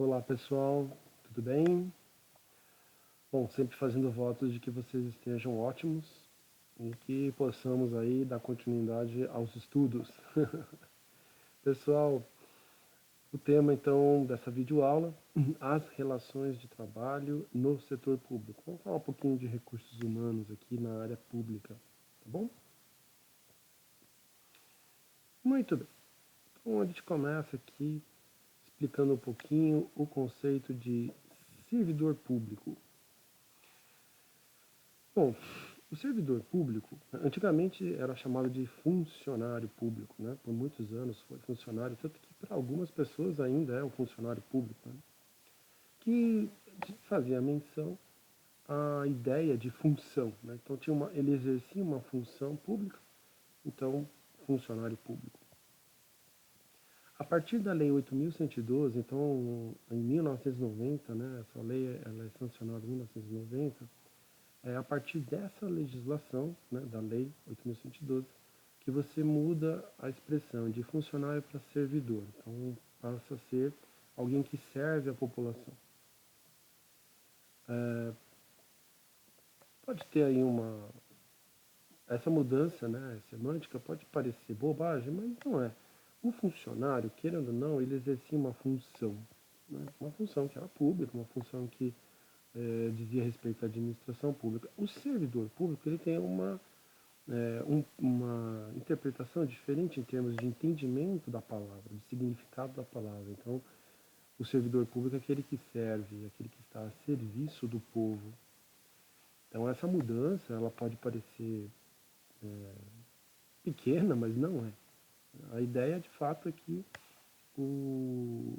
Olá pessoal, tudo bem? Bom, sempre fazendo votos de que vocês estejam ótimos e que possamos aí dar continuidade aos estudos. Pessoal, o tema então dessa videoaula, as relações de trabalho no setor público. Vamos falar um pouquinho de recursos humanos aqui na área pública, tá bom? Muito bem. Então a gente começa aqui explicando um pouquinho o conceito de servidor público. Bom, o servidor público, antigamente era chamado de funcionário público, né? Por muitos anos foi funcionário, tanto que para algumas pessoas ainda é um funcionário público, né? Que fazia menção à ideia de função, né? Então ele exercia uma função pública, então funcionário público. A partir da Lei 8.112, então em 1990, né? Essa lei ela é sancionada em 1990. É a partir dessa legislação, né, da Lei 8.112, que você muda a expressão de funcionário para servidor. Então, passa a ser alguém que serve a população. Pode ter aí essa mudança, né, semântica pode parecer bobagem, mas não é. O funcionário, querendo ou não, ele exercia uma função, né, uma função que era pública, uma função que dizia respeito à administração pública. O servidor público, ele tem uma interpretação diferente em termos de entendimento da palavra, de significado da palavra. Então, o servidor público é aquele que serve, aquele que está a serviço do povo. Então, essa mudança, ela pode parecer pequena, mas não é. A ideia, de fato, é que o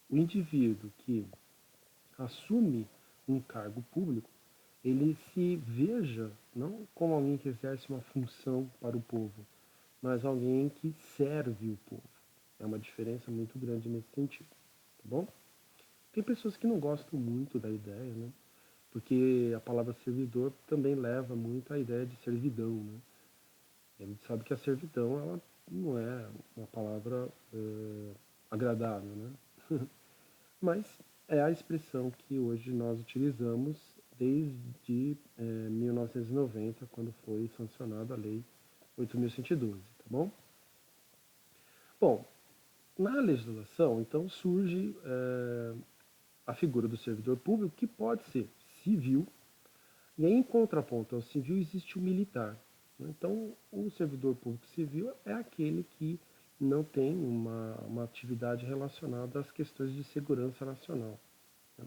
indivíduo que assume um cargo público, ele se veja não como alguém que exerce uma função para o povo, mas alguém que serve o povo. É uma diferença muito grande nesse sentido, tá bom? Tem pessoas que não gostam muito da ideia, né? Porque a palavra servidor também leva muito à ideia de servidão, né? E a gente sabe que a servidão, ela não é uma palavra agradável, né? Mas é a expressão que hoje nós utilizamos desde 1990, quando foi sancionada a Lei 8.112, tá bom? Bom, na legislação, então, surge a figura do servidor público, que pode ser civil, e aí, em contraponto ao civil, existe o militar. Então, o servidor público civil é aquele que não tem uma atividade relacionada às questões de segurança nacional, né?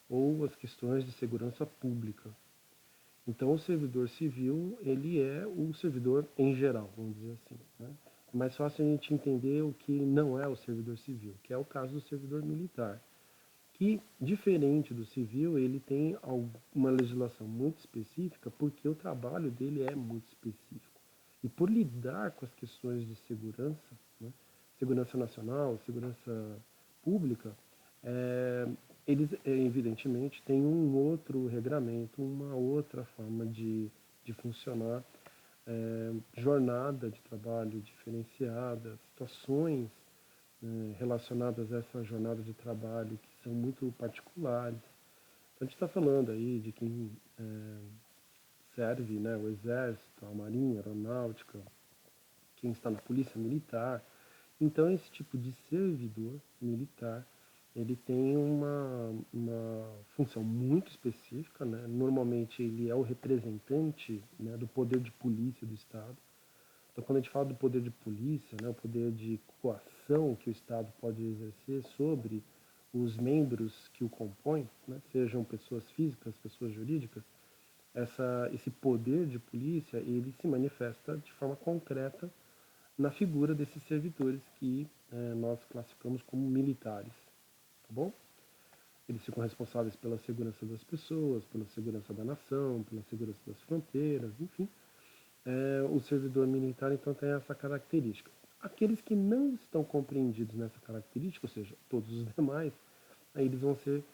Ou às questões de segurança pública. Então, o servidor civil, ele é o servidor em geral, vamos dizer assim, né? É mais fácil a gente entender o que não é o servidor civil, que é o caso do servidor militar, que, diferente do civil, ele tem uma legislação muito específica, porque o trabalho dele é muito específico. E por lidar com as questões de segurança, né, segurança nacional, segurança pública, eles, evidentemente, têm um outro regramento, uma outra forma de funcionar, jornada de trabalho diferenciada, situações relacionadas a essa jornada de trabalho que são muito particulares. Então, a gente está falando aí de quem serve, né, o exército, a marinha, a aeronáutica, quem está na polícia militar. Então, esse tipo de servidor militar, ele tem uma função muito específica, né? Normalmente ele é o representante, né, do poder de polícia do Estado. Então, quando a gente fala do poder de polícia, né, o poder de coação que o Estado pode exercer sobre os membros que o compõem, né, sejam pessoas físicas, pessoas jurídicas, esse poder de polícia, ele se manifesta de forma concreta na figura desses servidores que nós classificamos como militares, tá bom? Eles ficam responsáveis pela segurança das pessoas, pela segurança da nação, pela segurança das fronteiras, enfim. O servidor militar, então, tem essa característica. Aqueles que não estão compreendidos nessa característica, ou seja, todos os demais, aí eles vão ser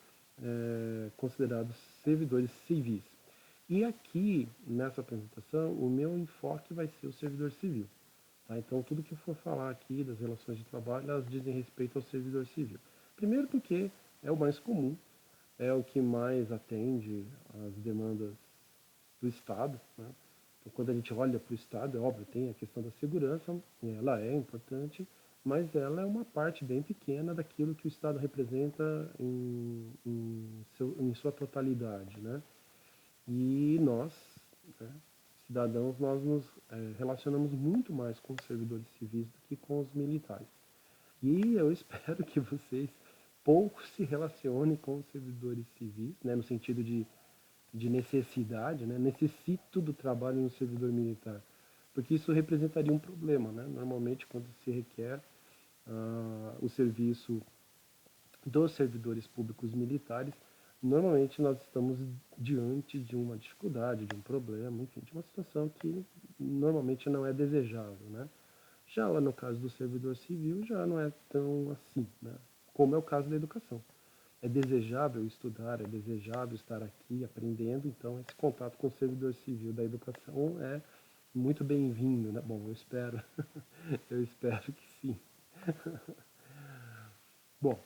considerados servidores civis. E aqui, nessa apresentação, o meu enfoque vai ser o servidor civil. Tá? Então, tudo que eu for falar aqui das relações de trabalho, elas dizem respeito ao servidor civil. Primeiro porque é o mais comum, é o que mais atende às demandas do Estado, né? Então, quando a gente olha para o Estado, é óbvio, tem a questão da segurança, ela é importante, mas ela é uma parte bem pequena daquilo que o Estado representa em sua totalidade, né? E nós, né, cidadãos, nós nos relacionamos muito mais com os servidores civis do que com os militares. E eu espero que vocês pouco se relacionem com os servidores civis, né, no sentido de necessidade, né, necessito do trabalho no servidor militar, porque isso representaria um problema, né? Normalmente, quando se requer o serviço dos servidores públicos militares, normalmente nós estamos diante de uma dificuldade, de um problema, enfim, de uma situação que normalmente não é desejável, né? Já lá no caso do servidor civil, já não é tão assim, né? Como é o caso da educação. É desejável estudar, é desejável estar aqui aprendendo, então esse contato com o servidor civil da educação é muito bem-vindo, né? Bom, eu espero, eu espero que sim. Bom,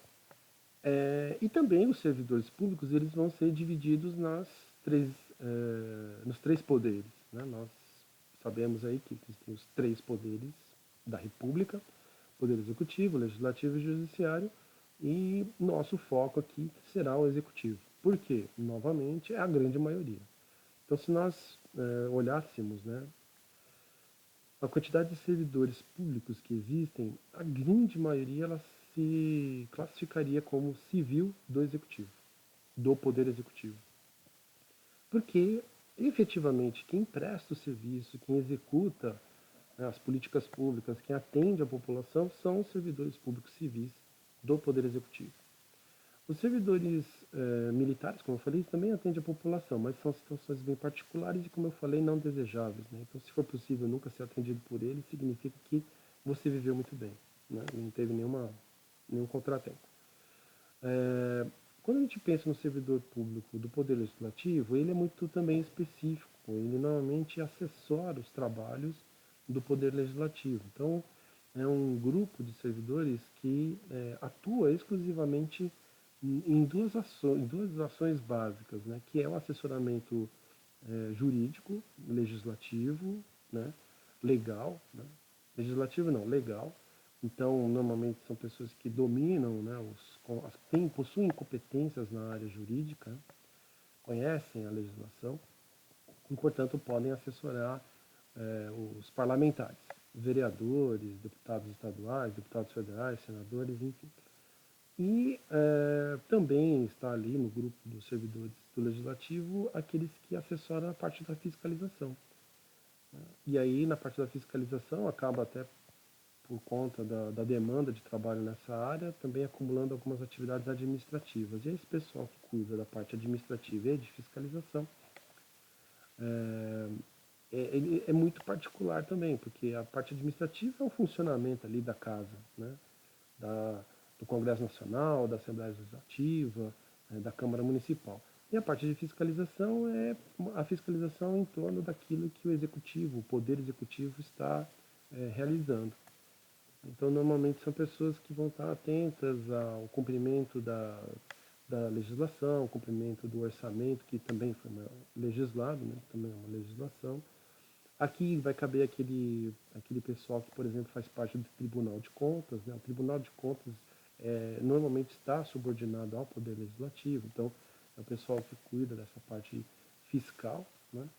e também os servidores públicos eles vão ser divididos três, nos três poderes, né? Nós sabemos aí que existem os três poderes da República, poder executivo, legislativo e judiciário, e nosso foco aqui será o executivo. Por quê? Novamente, é a grande maioria. Então, se nós olhássemos, né, a quantidade de servidores públicos que existem, a grande maioria ela se classificaria como civil do executivo, do poder executivo. Porque, efetivamente, quem presta o serviço, quem executa, né, as políticas públicas, quem atende a população, são os servidores públicos civis do poder executivo. Os servidores militares, como eu falei, também atendem a população, mas são situações bem particulares e, como eu falei, não desejáveis, né? Então, se for possível nunca ser atendido por eles, significa que você viveu muito bem, né? Não teve nenhum contratempo. Quando a gente pensa no servidor público do Poder Legislativo, ele é muito também específico. Ele normalmente assessora os trabalhos do Poder Legislativo. Então, é um grupo de servidores que atua exclusivamente em duas ações básicas, né, que é o assessoramento jurídico, legislativo, né, legal, né, legislativo não, legal. Então, normalmente são pessoas que dominam, né, possuem competências na área jurídica, conhecem a legislação e, portanto, podem assessorar os parlamentares, vereadores, deputados estaduais, deputados federais, senadores, enfim. E também está ali no grupo dos servidores do Legislativo aqueles que assessoram a parte da fiscalização. E aí, na parte da fiscalização, acaba até por conta da demanda de trabalho nessa área, também acumulando algumas atividades administrativas. E esse pessoal que cuida da parte administrativa e de fiscalização é muito particular também, porque a parte administrativa é o funcionamento ali da casa, né? da, do Congresso Nacional, da Assembleia Legislativa, da Câmara Municipal. E a parte de fiscalização é a fiscalização em torno daquilo que o executivo, o poder executivo está realizando. Então, normalmente são pessoas que vão estar atentas ao cumprimento da legislação, ao cumprimento do orçamento, que também foi legislado, né? Também é uma legislação. Aqui vai caber aquele pessoal que, por exemplo, faz parte do Tribunal de Contas. Né? O Tribunal de Contas normalmente está subordinado ao Poder Legislativo, então é o pessoal que cuida dessa parte fiscal. Né?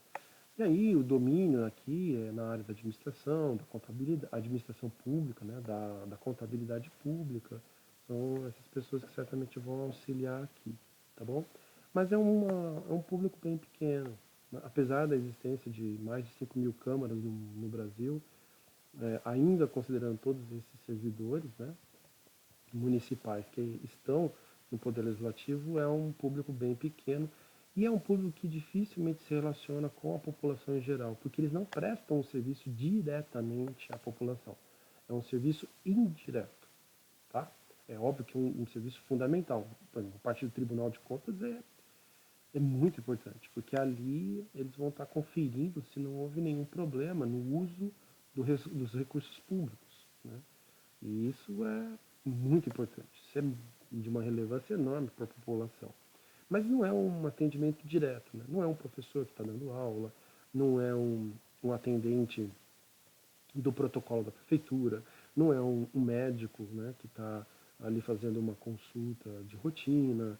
E aí o domínio aqui é na área da administração, da contabilidade, administração pública, né? da contabilidade pública. São essas pessoas que certamente vão auxiliar aqui, tá bom? Mas é um público bem pequeno. Né? Apesar da existência de mais de 5 mil câmaras no Brasil, ainda considerando todos esses servidores, né, municipais que estão no Poder Legislativo, é um público bem pequeno e é um público que dificilmente se relaciona com a população em geral, porque eles não prestam um serviço diretamente à população. É um serviço indireto, tá? É óbvio que é um serviço fundamental. Por exemplo, a parte do Tribunal de Contas é muito importante, porque ali eles vão estar conferindo se não houve nenhum problema no uso dos recursos públicos. Né? E isso é muito importante. Isso é de uma relevância enorme para a população. Mas não é um atendimento direto, né? Não é um professor que está dando aula, não é um atendente do protocolo da prefeitura, não é um médico, né, que está ali fazendo uma consulta de rotina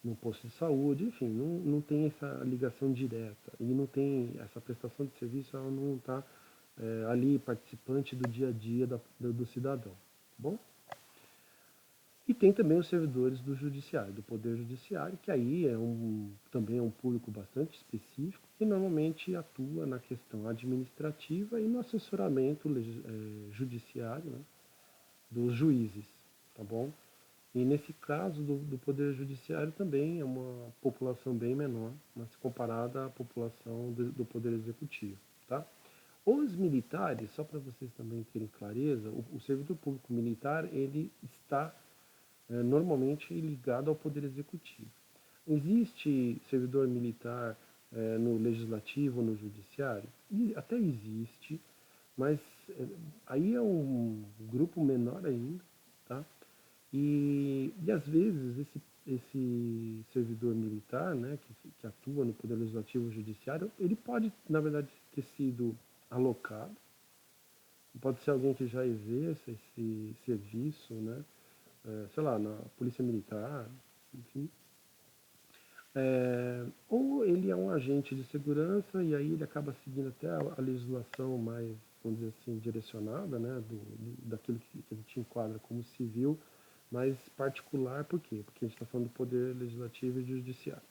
no posto de saúde, enfim, não tem essa ligação direta e não tem essa prestação de serviço, ela não está ali participante do dia a dia do cidadão, tá bom? E tem também os servidores do judiciário, do poder judiciário, que aí também é um público bastante específico, que normalmente atua na questão administrativa e no assessoramento judiciário, né, dos juízes, tá bom? E nesse caso do poder judiciário também é uma população bem menor, mas comparada à população do poder executivo, tá? Os militares, só para vocês também terem clareza, o servidor público militar ele está normalmente ligado ao poder executivo. Existe servidor militar no legislativo, no judiciário? E até existe, mas aí é um grupo menor ainda, tá? E às vezes esse servidor militar, né, que atua no poder legislativo e judiciário, ele pode, na verdade, ter sido alocado, pode ser alguém que já exerça esse serviço, né, sei lá, na polícia militar, enfim. Ou ele é um agente de segurança e aí ele acaba seguindo até a legislação mais, vamos dizer assim, direcionada, né, daquilo que a gente enquadra como civil, mais particular, por quê? Porque a gente está falando do poder legislativo e judiciário.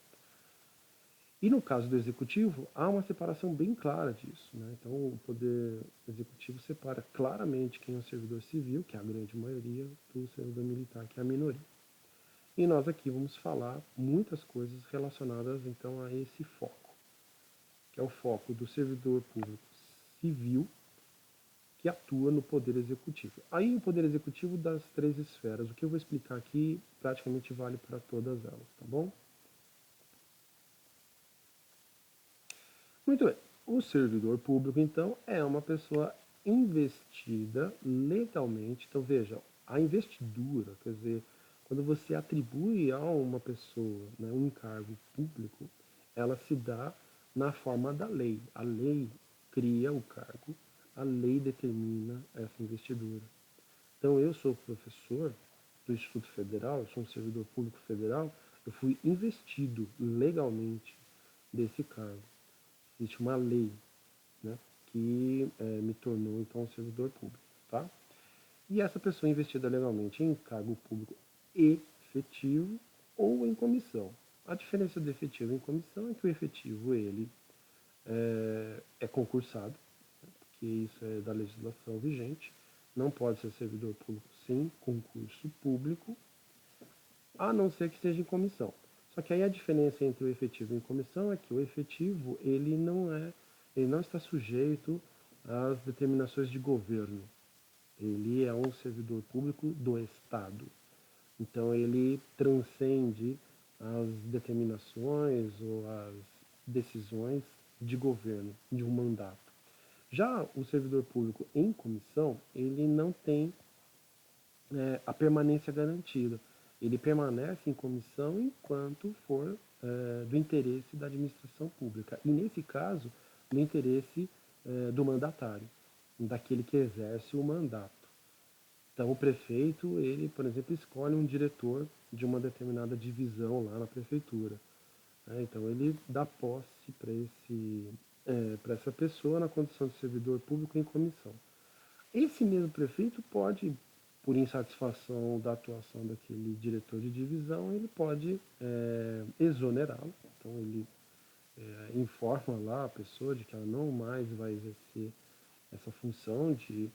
E no caso do executivo, há uma separação bem clara disso, né? Então, o poder executivo separa claramente quem é o servidor civil, que é a grande maioria, do servidor militar, que é a minoria. E nós aqui vamos falar muitas coisas relacionadas então a esse foco, que é o foco do servidor público civil que atua no poder executivo. Aí o poder executivo das três esferas, o que eu vou explicar aqui praticamente vale para todas elas, tá bom? Muito bem. O servidor público, então, é uma pessoa investida legalmente. Então, veja, a investidura, quer dizer, quando você atribui a uma pessoa, né, um cargo público, ela se dá na forma da lei. A lei cria o cargo, a lei determina essa investidura. Então, eu sou professor do Instituto Federal, eu sou um servidor público federal, eu fui investido legalmente desse cargo. Existe uma lei, né, que me tornou então um servidor público, tá? E essa pessoa é investida legalmente em cargo público efetivo ou em comissão. A diferença do efetivo em comissão é que o efetivo ele é concursado, porque isso é da legislação vigente, não pode ser servidor público sem concurso público, a não ser que seja em comissão. Só que aí a diferença entre o efetivo e a comissão é que o efetivo ele não está sujeito às determinações de governo. Ele é um servidor público do Estado. Então ele transcende as determinações ou as decisões de governo, de um mandato. Já o servidor público em comissão, ele não tem a permanência garantida. Ele permanece em comissão enquanto for do interesse da administração pública. E nesse caso, no interesse do mandatário, daquele que exerce o mandato. Então o prefeito, ele, por exemplo, escolhe um diretor de uma determinada divisão lá na prefeitura. Né? Então ele dá posse para essa pessoa na condição de servidor público em comissão. Esse mesmo prefeito pode, por insatisfação da atuação daquele diretor de divisão, ele pode exonerá-lo. Então ele informa lá a pessoa de que ela não mais vai exercer essa função de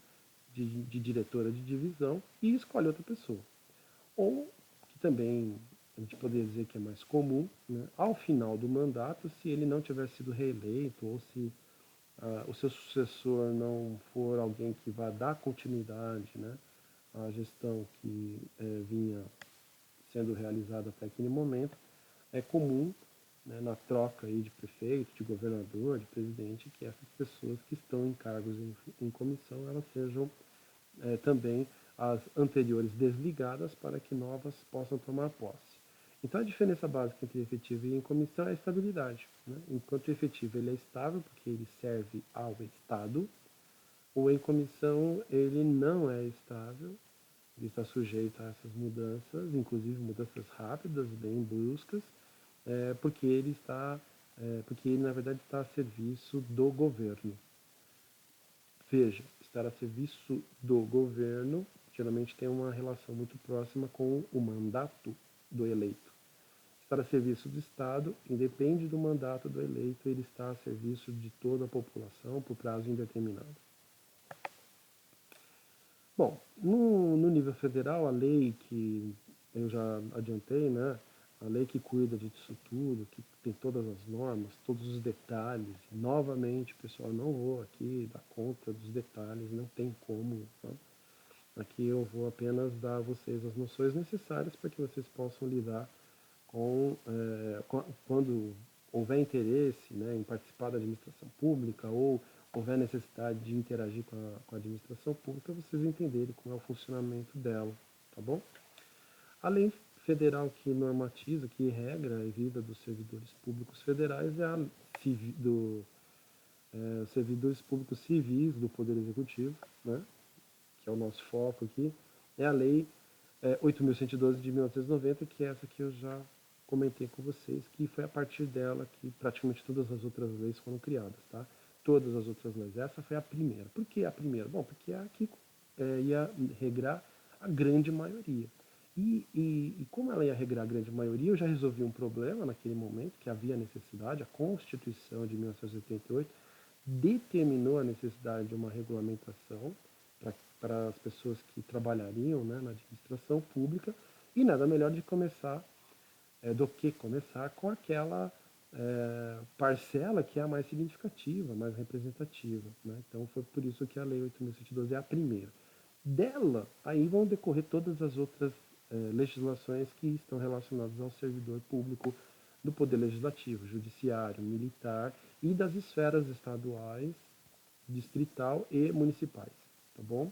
diretora de divisão e escolhe outra pessoa. Ou, que também a gente poderia dizer que é mais comum, né, ao final do mandato, se ele não tiver sido reeleito ou se o seu sucessor não for alguém que vá dar continuidade, né, à gestão que vinha sendo realizada até aquele momento, é comum, né, na troca aí de prefeito, de governador, de presidente, que essas pessoas que estão em cargos em comissão, elas sejam também as anteriores desligadas para que novas possam tomar posse. Então a diferença básica entre efetivo e em comissão é a estabilidade, né? Enquanto o efetivo ele é estável porque ele serve ao Estado, o em comissão ele não é estável, ele está sujeito a essas mudanças, inclusive mudanças rápidas, bem bruscas, porque ele está, porque ele na verdade está a serviço do governo. Veja, estar a serviço do governo geralmente tem uma relação muito próxima com o mandato do eleito. Estar a serviço do Estado independe do mandato do eleito, ele está a serviço de toda a população por prazo indeterminado. Bom, no nível federal, a lei que eu já adiantei, né? A lei que cuida disso tudo, que tem todas as normas, todos os detalhes. Novamente, pessoal, não vou aqui dar conta dos detalhes, não tem como. Tá? Aqui eu vou apenas dar a vocês as noções necessárias para que vocês possam lidar quando houver interesse, né, em participar da administração pública ou houver necessidade de interagir com a administração pública, vocês entenderem como é o funcionamento dela, tá bom? A lei federal que normatiza, que regra a vida dos servidores públicos federais é a servidores públicos civis do Poder Executivo, né, que é o nosso foco aqui, é a lei 8.112 de 1990, que é essa que eu já comentei com vocês, que foi a partir dela que praticamente todas as outras leis foram criadas, tá? Todas as outras leis. Essa foi a primeira. Por que a primeira? Bom, porque é a que ia regrar a grande maioria. E como ela ia regrar a grande maioria, eu já resolvi um problema naquele momento, que havia necessidade, a Constituição de 1988 determinou a necessidade de uma regulamentação para as pessoas que trabalhariam, né, na administração pública, e nada melhor do que começar com aquela parcela que é a mais significativa, mais representativa. Né? Então foi por isso que a Lei 8.112 é a primeira. Dela, aí vão decorrer todas as outras legislações que estão relacionadas ao servidor público do Poder Legislativo, Judiciário, Militar e das esferas estaduais, distrital e municipais, tá bom?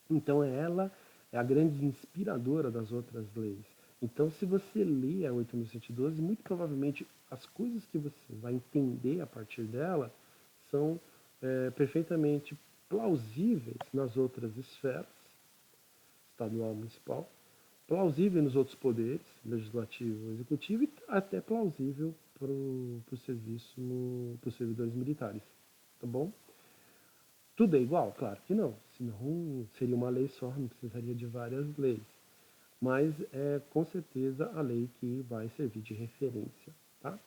Então ela é a grande inspiradora das outras leis. Então se você lê a 8.112, muito provavelmente as coisas que você vai entender a partir dela são perfeitamente plausíveis nas outras esferas, estadual, municipal, plausível nos outros poderes, legislativo, executivo, e até plausível para o serviço, para os servidores militares, tá bom? Tudo é igual? Claro que não, senão seria uma lei só, não precisaria de várias leis. Mas é com certeza a lei que vai servir de referência, tá?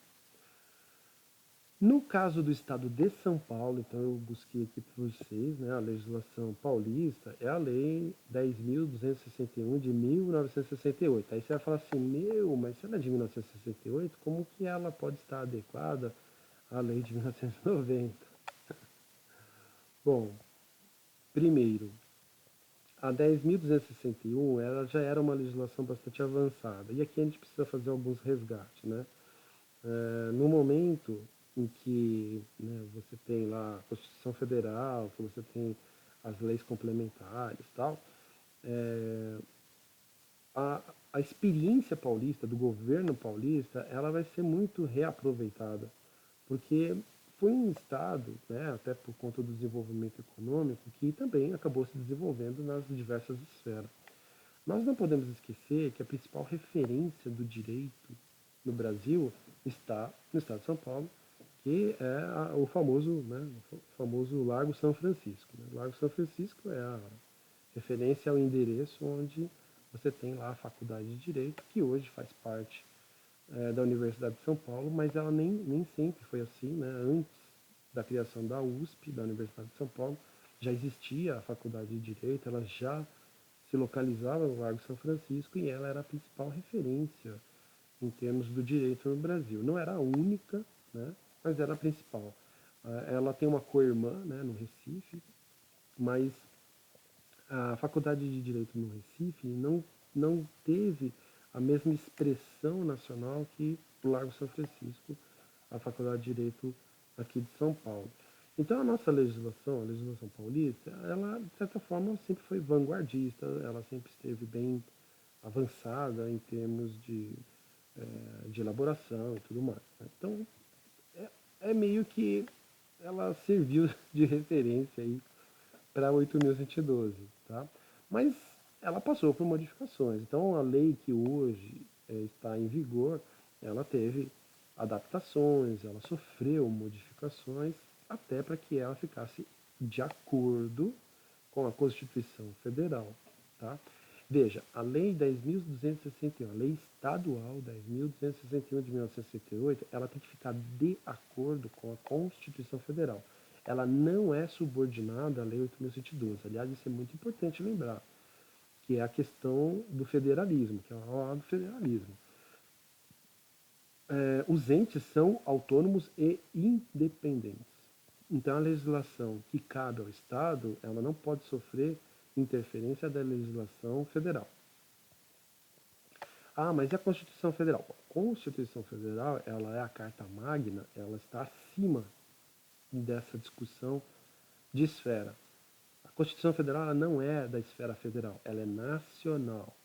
No caso do estado de São Paulo, então eu busquei aqui para vocês, né, a legislação paulista é a lei 10.261 de 1968. Aí você vai falar assim, mas se ela é de 1968, como que ela pode estar adequada à lei de 1990? Bom, primeiro, a 10.261 ela já era uma legislação bastante avançada. E aqui a gente precisa fazer alguns resgates, né? No momento em que, né, você tem lá a Constituição Federal, que você tem as leis complementares e tal, é, a experiência paulista, do governo paulista, ela vai ser muito reaproveitada, porque foi um Estado, né, até por conta do desenvolvimento econômico, que também acabou se desenvolvendo nas diversas esferas. Nós não podemos esquecer que a principal referência do direito no Brasil está no estado de São Paulo, que é o famoso Largo São Francisco. Né? O Largo São Francisco é a referência ao endereço onde você tem lá a Faculdade de Direito, que hoje faz parte da Universidade de São Paulo, mas ela nem sempre foi assim. Né? Antes da criação da USP, da Universidade de São Paulo, já existia a Faculdade de Direito, ela já se localizava no Largo São Francisco e ela era a principal referência em termos do direito no Brasil. Não era a única, né, mas era a principal. Ela tem uma co-irmã, né, no Recife, mas a Faculdade de Direito no Recife não teve a mesma expressão nacional que o Largo São Francisco, a Faculdade de Direito aqui de São Paulo. Então a nossa legislação, a legislação paulista, ela de certa forma sempre foi vanguardista, ela sempre esteve bem avançada em termos de elaboração e tudo mais, né? Então é meio que ela serviu de referência aí para 8.112, tá? Mas ela passou por modificações. Então a lei que hoje está em vigor, ela teve adaptações, ela sofreu modificações até para que ela ficasse de acordo com a Constituição Federal, tá? Veja, a Lei 10.261, a Lei Estadual 10.261 de 1968, ela tem que ficar de acordo com a Constituição Federal. Ela não é subordinada à Lei 8.112. Aliás, isso é muito importante lembrar, que é a questão do federalismo, que é a do federalismo. Os entes são autônomos e independentes. Então, a legislação que cabe ao Estado, ela não pode sofrer interferência da legislação federal. Ah, mas e a Constituição Federal? A Constituição Federal, ela é a carta magna, ela está acima dessa discussão de esfera. A Constituição Federal ela não é da esfera federal, ela é nacional.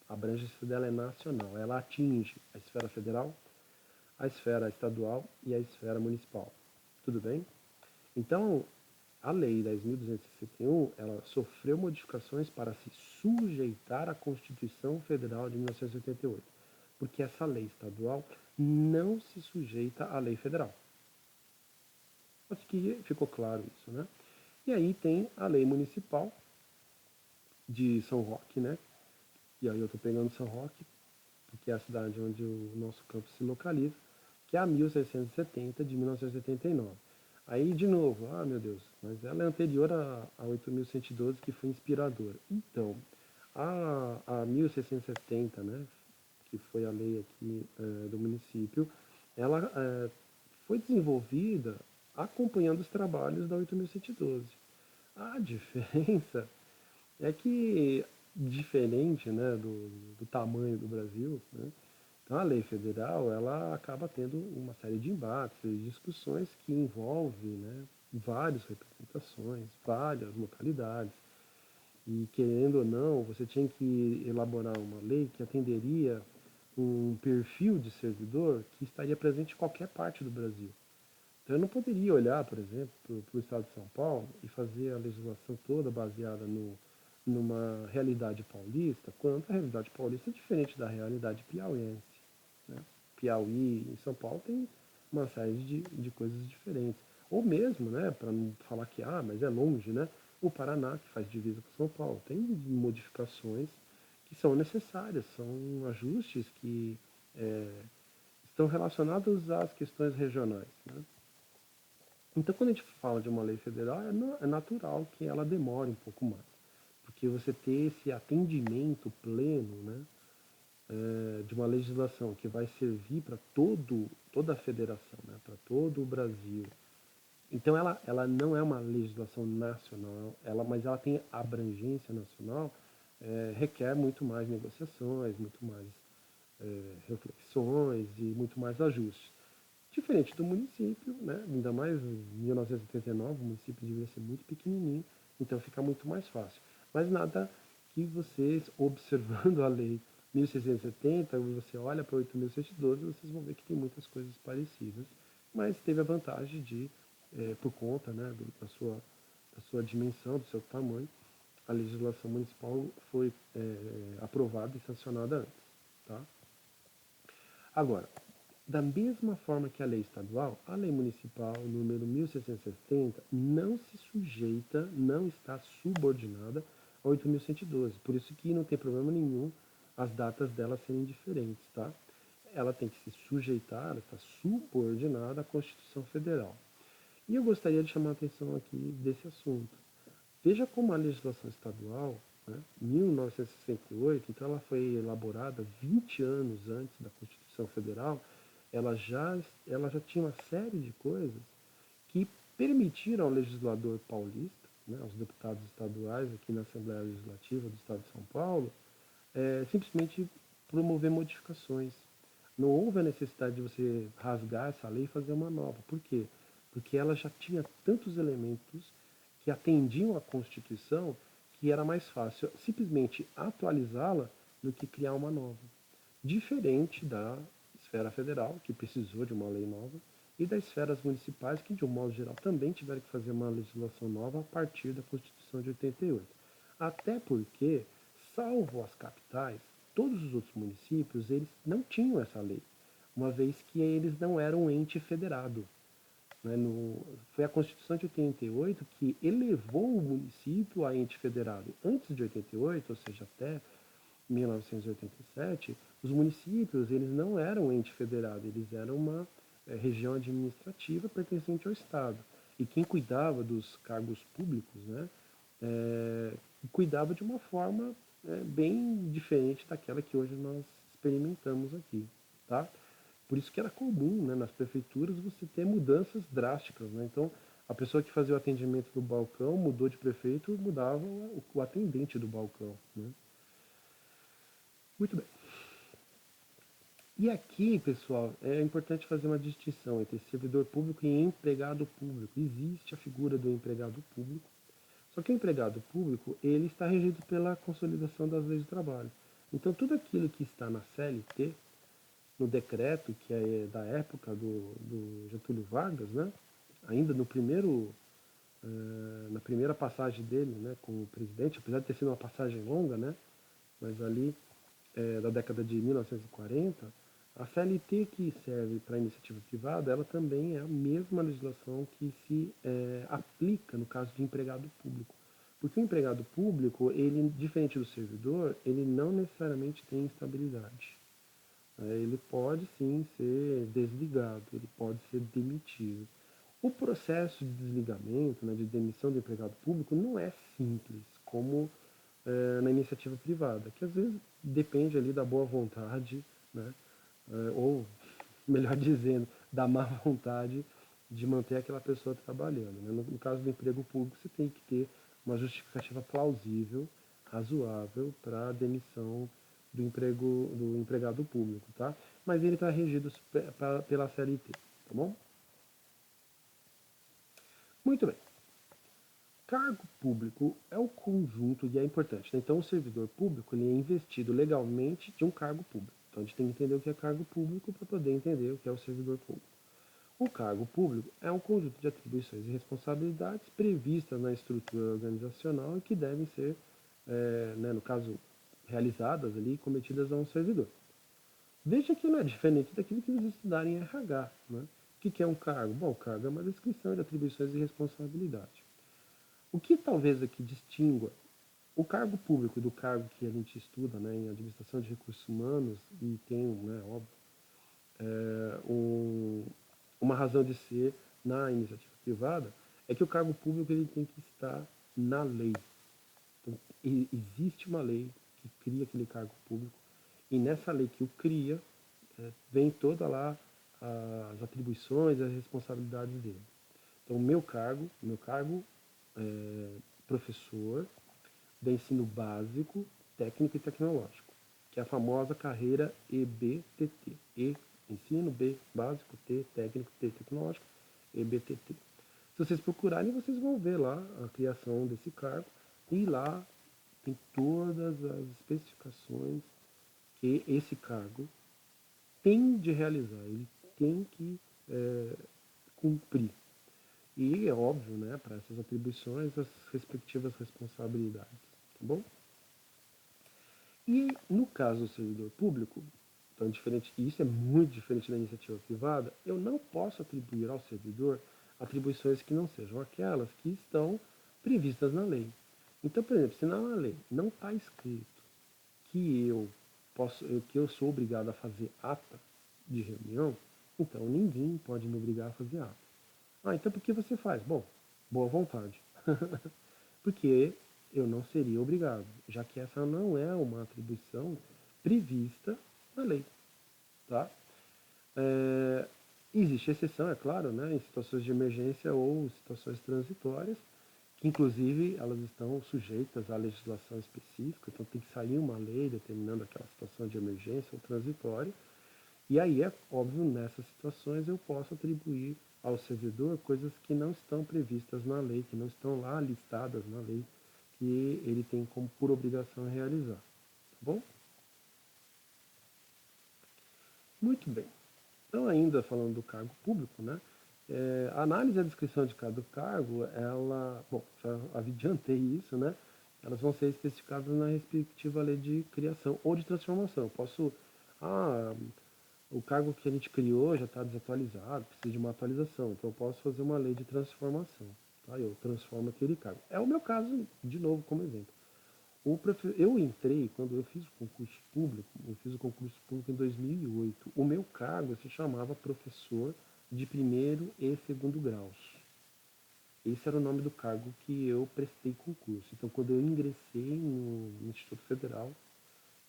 A abrangência dela é nacional. Ela atinge a esfera federal, a esfera estadual e a esfera municipal. Tudo bem? Então, a Lei 10.261, ela sofreu modificações para se sujeitar à Constituição Federal de 1988, porque essa lei estadual não se sujeita à lei federal. Acho que ficou claro isso, né? E aí tem a lei municipal de São Roque, né? E aí eu estou pegando São Roque, porque é a cidade onde o nosso campus se localiza, que é a 1670 de 1979. Aí, de novo, ah, meu Deus, mas ela é anterior a 8.112, que foi inspiradora. Então, a 1670, né, que foi a lei aqui do município, ela foi desenvolvida acompanhando os trabalhos da 8.112. A diferença é que, diferente, né, do tamanho do Brasil, né, então a lei federal ela acaba tendo uma série de embates e discussões que envolvem, né, várias representações, várias localidades. E querendo ou não, você tinha que elaborar uma lei que atenderia um perfil de servidor que estaria presente em qualquer parte do Brasil. Então eu não poderia olhar, por exemplo, para o estado de São Paulo e fazer a legislação toda baseada numa realidade paulista, quando a realidade paulista é diferente da realidade piauiense, né? Piauí e São Paulo tem uma série de coisas diferentes. Ou mesmo, né, para não falar que, mas é longe, né? O Paraná, que faz divisa com São Paulo, tem modificações que são necessárias, são ajustes que estão relacionados às questões regionais, né? Então, quando a gente fala de uma lei federal, é natural que ela demore um pouco mais, porque você ter esse atendimento pleno, né, de uma legislação que vai servir para toda a federação, né, para todo o Brasil. Então, ela não é uma legislação nacional, mas ela tem abrangência nacional, requer muito mais negociações, muito mais reflexões e muito mais ajustes. Diferente do município, né? Ainda mais em 1989, o município devia ser muito pequenininho, então fica muito mais fácil. Mas nada que vocês, observando a lei 1670, você olha para 8.112, vocês vão ver que tem muitas coisas parecidas, mas teve a vantagem de, por conta, né, da sua dimensão, do seu tamanho, a legislação municipal foi aprovada e sancionada antes. Tá? Agora, da mesma forma que a lei estadual, a lei municipal número 1670 não se sujeita, não está subordinada a 8.112. Por isso que não tem problema nenhum as datas dela serem diferentes, tá? Ela tem que se sujeitar, ela está subordinada à Constituição Federal. E eu gostaria de chamar a atenção aqui desse assunto. Veja como a legislação estadual, né, 1968, então ela foi elaborada 20 anos antes da Constituição Federal, ela já tinha uma série de coisas que permitiram ao legislador paulista, né, aos deputados estaduais aqui na Assembleia Legislativa do Estado de São Paulo, simplesmente promover modificações. Não houve a necessidade de você rasgar essa lei e fazer uma nova. Por quê? porque ela já tinha tantos elementos que atendiam à Constituição que era mais fácil simplesmente atualizá-la do que criar uma nova. Diferente da esfera federal, que precisou de uma lei nova, e das esferas municipais, que de um modo geral também tiveram que fazer uma legislação nova a partir da Constituição de 88. Até porque, salvo as capitais, todos os outros municípios eles não tinham essa lei, uma vez que eles não eram um ente federado. Né? Foi a Constituição de 88 que elevou o município a ente federado. Antes de 88, ou seja, até 1987, os municípios eles não eram ente federado, eles eram uma região administrativa pertencente ao Estado. E quem cuidava dos cargos públicos, né, cuidava de uma forma bem diferente daquela que hoje nós experimentamos aqui, tá? Por isso que era comum, né, nas prefeituras você ter mudanças drásticas, né? Então, a pessoa que fazia o atendimento do balcão mudou de prefeito, mudava o atendente do balcão, né? Muito bem. E aqui, pessoal, é importante fazer uma distinção entre servidor público e empregado público. Existe a figura do empregado público, só que o empregado público ele está regido pela consolidação das leis do trabalho. Então, tudo aquilo que está na CLT, no decreto que é da época do Getúlio Vargas, né? Ainda no primeiro, na primeira passagem dele, né, como presidente, apesar de ter sido uma passagem longa, né? Mas ali da década de 1940, a CLT que serve para a iniciativa privada, ela também é a mesma legislação que se aplica no caso de empregado público. Porque o empregado público, ele, diferente do servidor, ele não necessariamente tem estabilidade. Ele pode sim ser desligado, ele pode ser demitido. O processo de desligamento, né, de demissão do empregado público, não é simples, como na iniciativa privada, que às vezes depende ali da boa vontade, né, ou melhor dizendo, da má vontade de manter aquela pessoa trabalhando. Né? No caso do emprego público, você tem que ter uma justificativa plausível, razoável para a demissão do empregado público, tá? Mas ele está regido pela CLT, tá bom? Muito bem. Cargo público é o conjunto, e é importante, né? Então o servidor público ele é investido legalmente de um cargo público. Então a gente tem que entender o que é cargo público para poder entender o que é o servidor público. O cargo público é um conjunto de atribuições e responsabilidades previstas na estrutura organizacional e que devem ser, né, no caso, realizadas ali, cometidas a um servidor. Veja que não é diferente daquilo que vocês estudarem em RH. Né? O que é um cargo? Bom, o cargo é uma descrição de atribuições e responsabilidade. O que talvez aqui distingua o cargo público do cargo que a gente estuda, né, em administração de recursos humanos e tem, né, óbvio, uma razão de ser na iniciativa privada, é que o cargo público ele tem que estar na lei. Então, existe uma lei que cria aquele cargo público e nessa lei que o cria vem toda lá as atribuições e as responsabilidades dele. Então, meu cargo é professor de ensino básico, técnico e tecnológico, que é a famosa carreira EBTT. E, ensino, B, básico, T, técnico, T, tecnológico, EBTT. Se vocês procurarem, vocês vão ver lá a criação desse cargo e lá tem todas as especificações que esse cargo tem de realizar, ele tem que cumprir. E é óbvio, né, para essas atribuições, as respectivas responsabilidades, tá bom? E no caso do servidor público, então diferente, e isso é muito diferente da iniciativa privada, eu não posso atribuir ao servidor atribuições que não sejam aquelas que estão previstas na lei. Então, por exemplo, se na lei não está escrito que que eu sou obrigado a fazer ata de reunião, então ninguém pode me obrigar a fazer ata. Ah, então por que você faz? Bom, boa vontade. Porque eu não seria obrigado, já que essa não é uma atribuição prevista na lei. Tá? Existe exceção, é claro, né, em situações de emergência ou situações transitórias, que inclusive elas estão sujeitas à legislação específica, então tem que sair uma lei determinando aquela situação de emergência ou transitória, e aí é óbvio, nessas situações eu posso atribuir ao servidor coisas que não estão previstas na lei, que não estão lá listadas na lei, que ele tem como por obrigação realizar. Tá bom? Muito bem. Então, ainda falando do cargo público, né? A análise e a descrição de cada cargo, ela, bom, já adiantei isso, né? Elas vão ser especificadas na respectiva lei de criação ou de transformação. Eu posso, ah, o cargo que a gente criou já está desatualizado, precisa de uma atualização, então eu posso fazer uma lei de transformação, tá? Eu transformo aquele cargo. É o meu caso, de novo, como exemplo. Eu entrei, quando eu fiz o concurso público, eu fiz o concurso público em 2008. O meu cargo se chamava professor de primeiro e segundo graus. Esse era o nome do cargo que eu prestei concurso. Então, quando eu ingressei no Instituto Federal,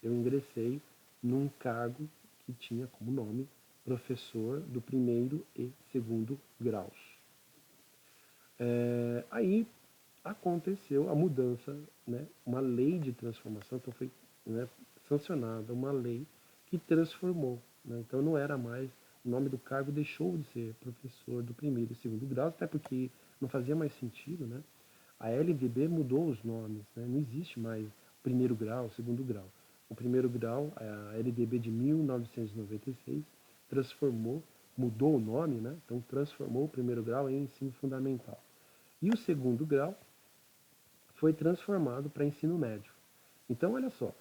eu ingressei num cargo que tinha como nome professor do primeiro e segundo graus. Aí aconteceu a mudança, né, uma lei de transformação, então foi, né, sancionada uma lei que transformou. Né, então não era mais, o nome do cargo deixou de ser professor do primeiro e segundo grau, até porque não fazia mais sentido. Né? A LDB mudou os nomes, né, não existe mais primeiro grau, segundo grau. O primeiro grau, a LDB de 1996, transformou, mudou o nome, né, então transformou o primeiro grau em ensino fundamental. E o segundo grau foi transformado para ensino médio. Então, olha só,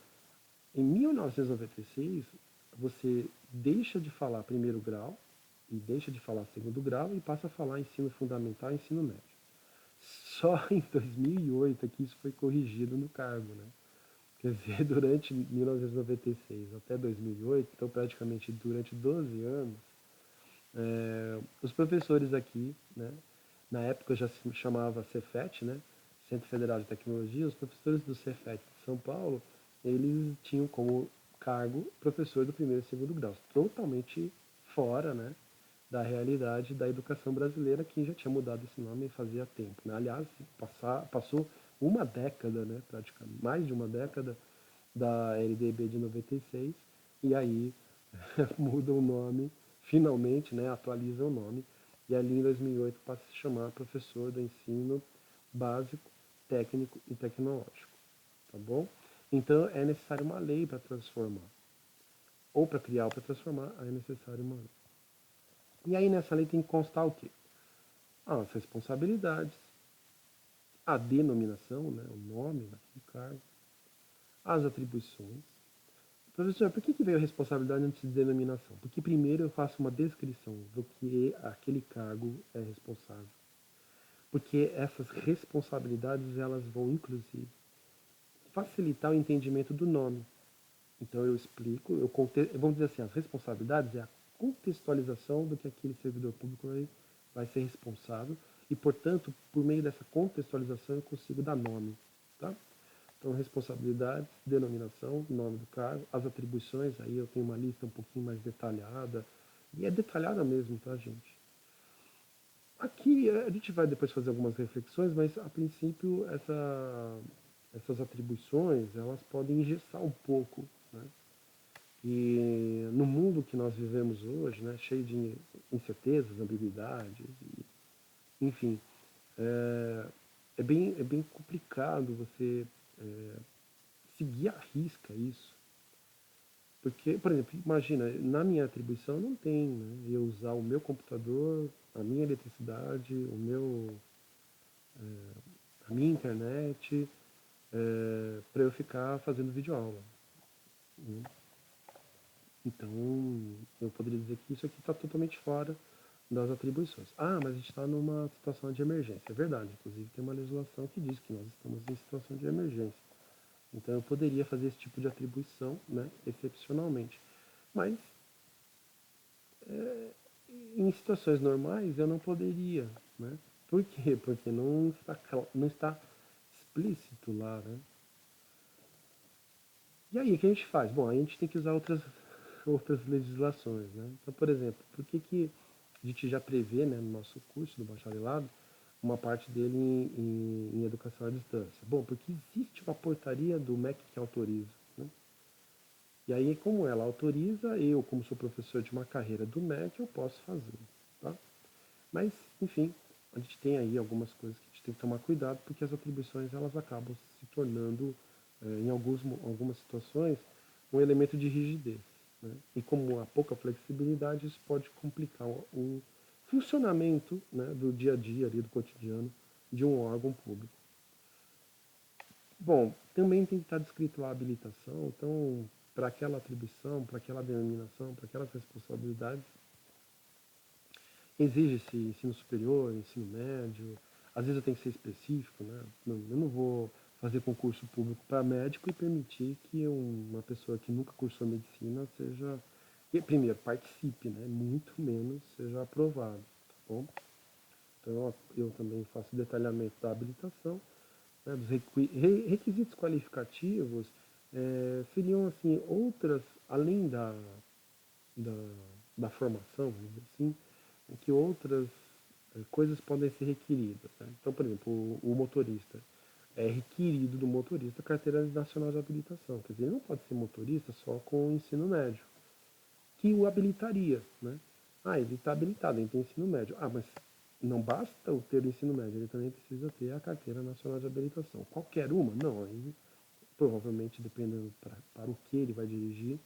em 1996, você deixa de falar primeiro grau e deixa de falar segundo grau e passa a falar ensino fundamental e ensino médio. Só em 2008 é que isso foi corrigido no cargo, né? Quer dizer, durante 1996 até 2008, então praticamente durante 12 anos, os professores aqui, né, na época já se chamava Cefet, né, Centro Federal de Tecnologia, os professores do Cefet de São Paulo, eles tinham como cargo professor do primeiro e segundo grau, totalmente fora, né, da realidade da educação brasileira, que já tinha mudado esse nome fazia tempo. Né? Aliás, passou uma década, né, praticamente, mais de uma década da LDB de 96, e aí muda o nome, finalmente, né, atualiza o nome, e ali em 2008 passa a se chamar professor do ensino básico, técnico e tecnológico, tá bom? Então é necessário uma lei para transformar, ou para criar ou para transformar, aí é necessário uma lei. E aí nessa lei tem que constar o quê? As responsabilidades, a denominação, né, o nome do cargo, as atribuições. Professor, por que veio a responsabilidade antes de denominação? Porque primeiro eu faço uma descrição do que aquele cargo é responsável. Porque essas responsabilidades elas vão inclusive facilitar o entendimento do nome. Então eu explico, vamos dizer assim, as responsabilidades é a contextualização do que aquele servidor público vai ser responsável e, portanto, por meio dessa contextualização eu consigo dar nome. Tá? Então, responsabilidades, denominação, nome do cargo, as atribuições, aí eu tenho uma lista um pouquinho mais detalhada, e é detalhada mesmo, tá, gente? Aqui a gente vai depois fazer algumas reflexões, mas a princípio essas atribuições, elas podem engessar um pouco, né? E no mundo que nós vivemos hoje, né, cheio de incertezas, ambiguidades, enfim, é, é bem complicado você seguir à risca isso. Porque, por exemplo, imagina, na minha atribuição não tem, né, eu usar o meu computador, a minha eletricidade, a minha internet, para eu ficar fazendo videoaula. Né? Então, eu poderia dizer que isso aqui está totalmente fora das atribuições. Ah, mas a gente está numa situação de emergência. É verdade, inclusive tem uma legislação que diz que nós estamos em situação de emergência. Então eu poderia fazer esse tipo de atribuição, né, excepcionalmente. Mas em situações normais eu não poderia, né? Por quê? Porque não está explícito lá, né? E aí, o que a gente faz? Bom, a gente tem que usar outras legislações, né? Então, por exemplo, por que a gente já prevê, né, no nosso curso do bacharelado, uma parte dele em educação à distância? Bom, porque existe uma portaria do MEC que autoriza, né? E aí, como ela autoriza, eu, como sou professor de uma carreira do MEC, eu posso fazer, tá? Mas, enfim, a gente tem aí algumas coisas que a gente tem que tomar cuidado, porque as atribuições elas acabam se tornando, em algumas situações, um elemento de rigidez. Né? E como há pouca flexibilidade, isso pode complicar o funcionamento, né, do dia a dia, ali, do cotidiano, de um órgão público. Bom, também tem que estar descrito lá a habilitação, então, para aquela atribuição, para aquela denominação, para aquelas responsabilidades, exige-se ensino superior, ensino médio, às vezes eu tenho que ser específico, né? Eu não vou fazer concurso público para médico e permitir que uma pessoa que nunca cursou medicina seja, primeiro, participe, né? Muito menos seja aprovado, tá bom? Então eu também faço detalhamento da habilitação, né? Dos requisitos qualificativos, seriam assim outras, além da, da formação, vamos dizer assim, que outras coisas podem ser requeridas. Né? Então, por exemplo, o motorista. É requerido do motorista a carteira nacional de habilitação. Quer dizer, ele não pode ser motorista só com o ensino médio, que o habilitaria. Né? Ah, ele está habilitado, ele tem ensino médio. Ah, mas não basta o ter o ensino médio, ele também precisa ter a carteira nacional de habilitação. Qualquer uma? Não, aí provavelmente dependendo para o que ele vai dirigir,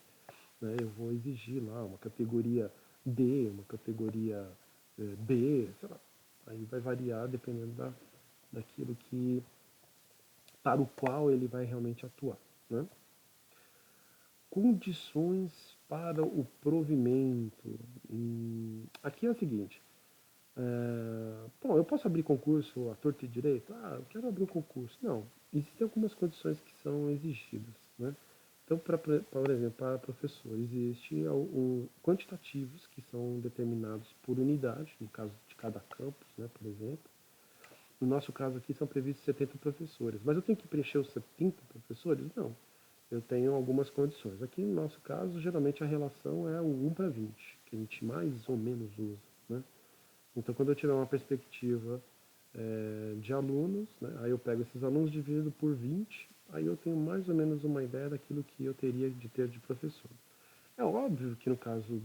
né, eu vou exigir lá uma categoria D, uma categoria B, sei lá. Aí vai variar dependendo daquilo que para o qual ele vai realmente atuar. Né? Condições para o provimento. Aqui é o seguinte. Bom, eu posso abrir concurso à torta e direito? Ah, eu quero abrir um concurso. Não, existem algumas condições que são exigidas. Né? Então, por exemplo, para professor, existem quantitativos que são determinados por unidade, no caso de cada campus, né, por exemplo. No nosso caso aqui são previstos 70 professores, mas eu tenho que preencher os 70 professores? Não. Eu tenho algumas condições. Aqui no nosso caso, geralmente a relação é o 1:20, que a gente mais ou menos usa. Né? Então, quando eu tiver uma perspectiva de alunos, né, aí eu pego esses alunos, divido por 20, aí eu tenho mais ou menos uma ideia daquilo que eu teria de ter de professor. É óbvio que no caso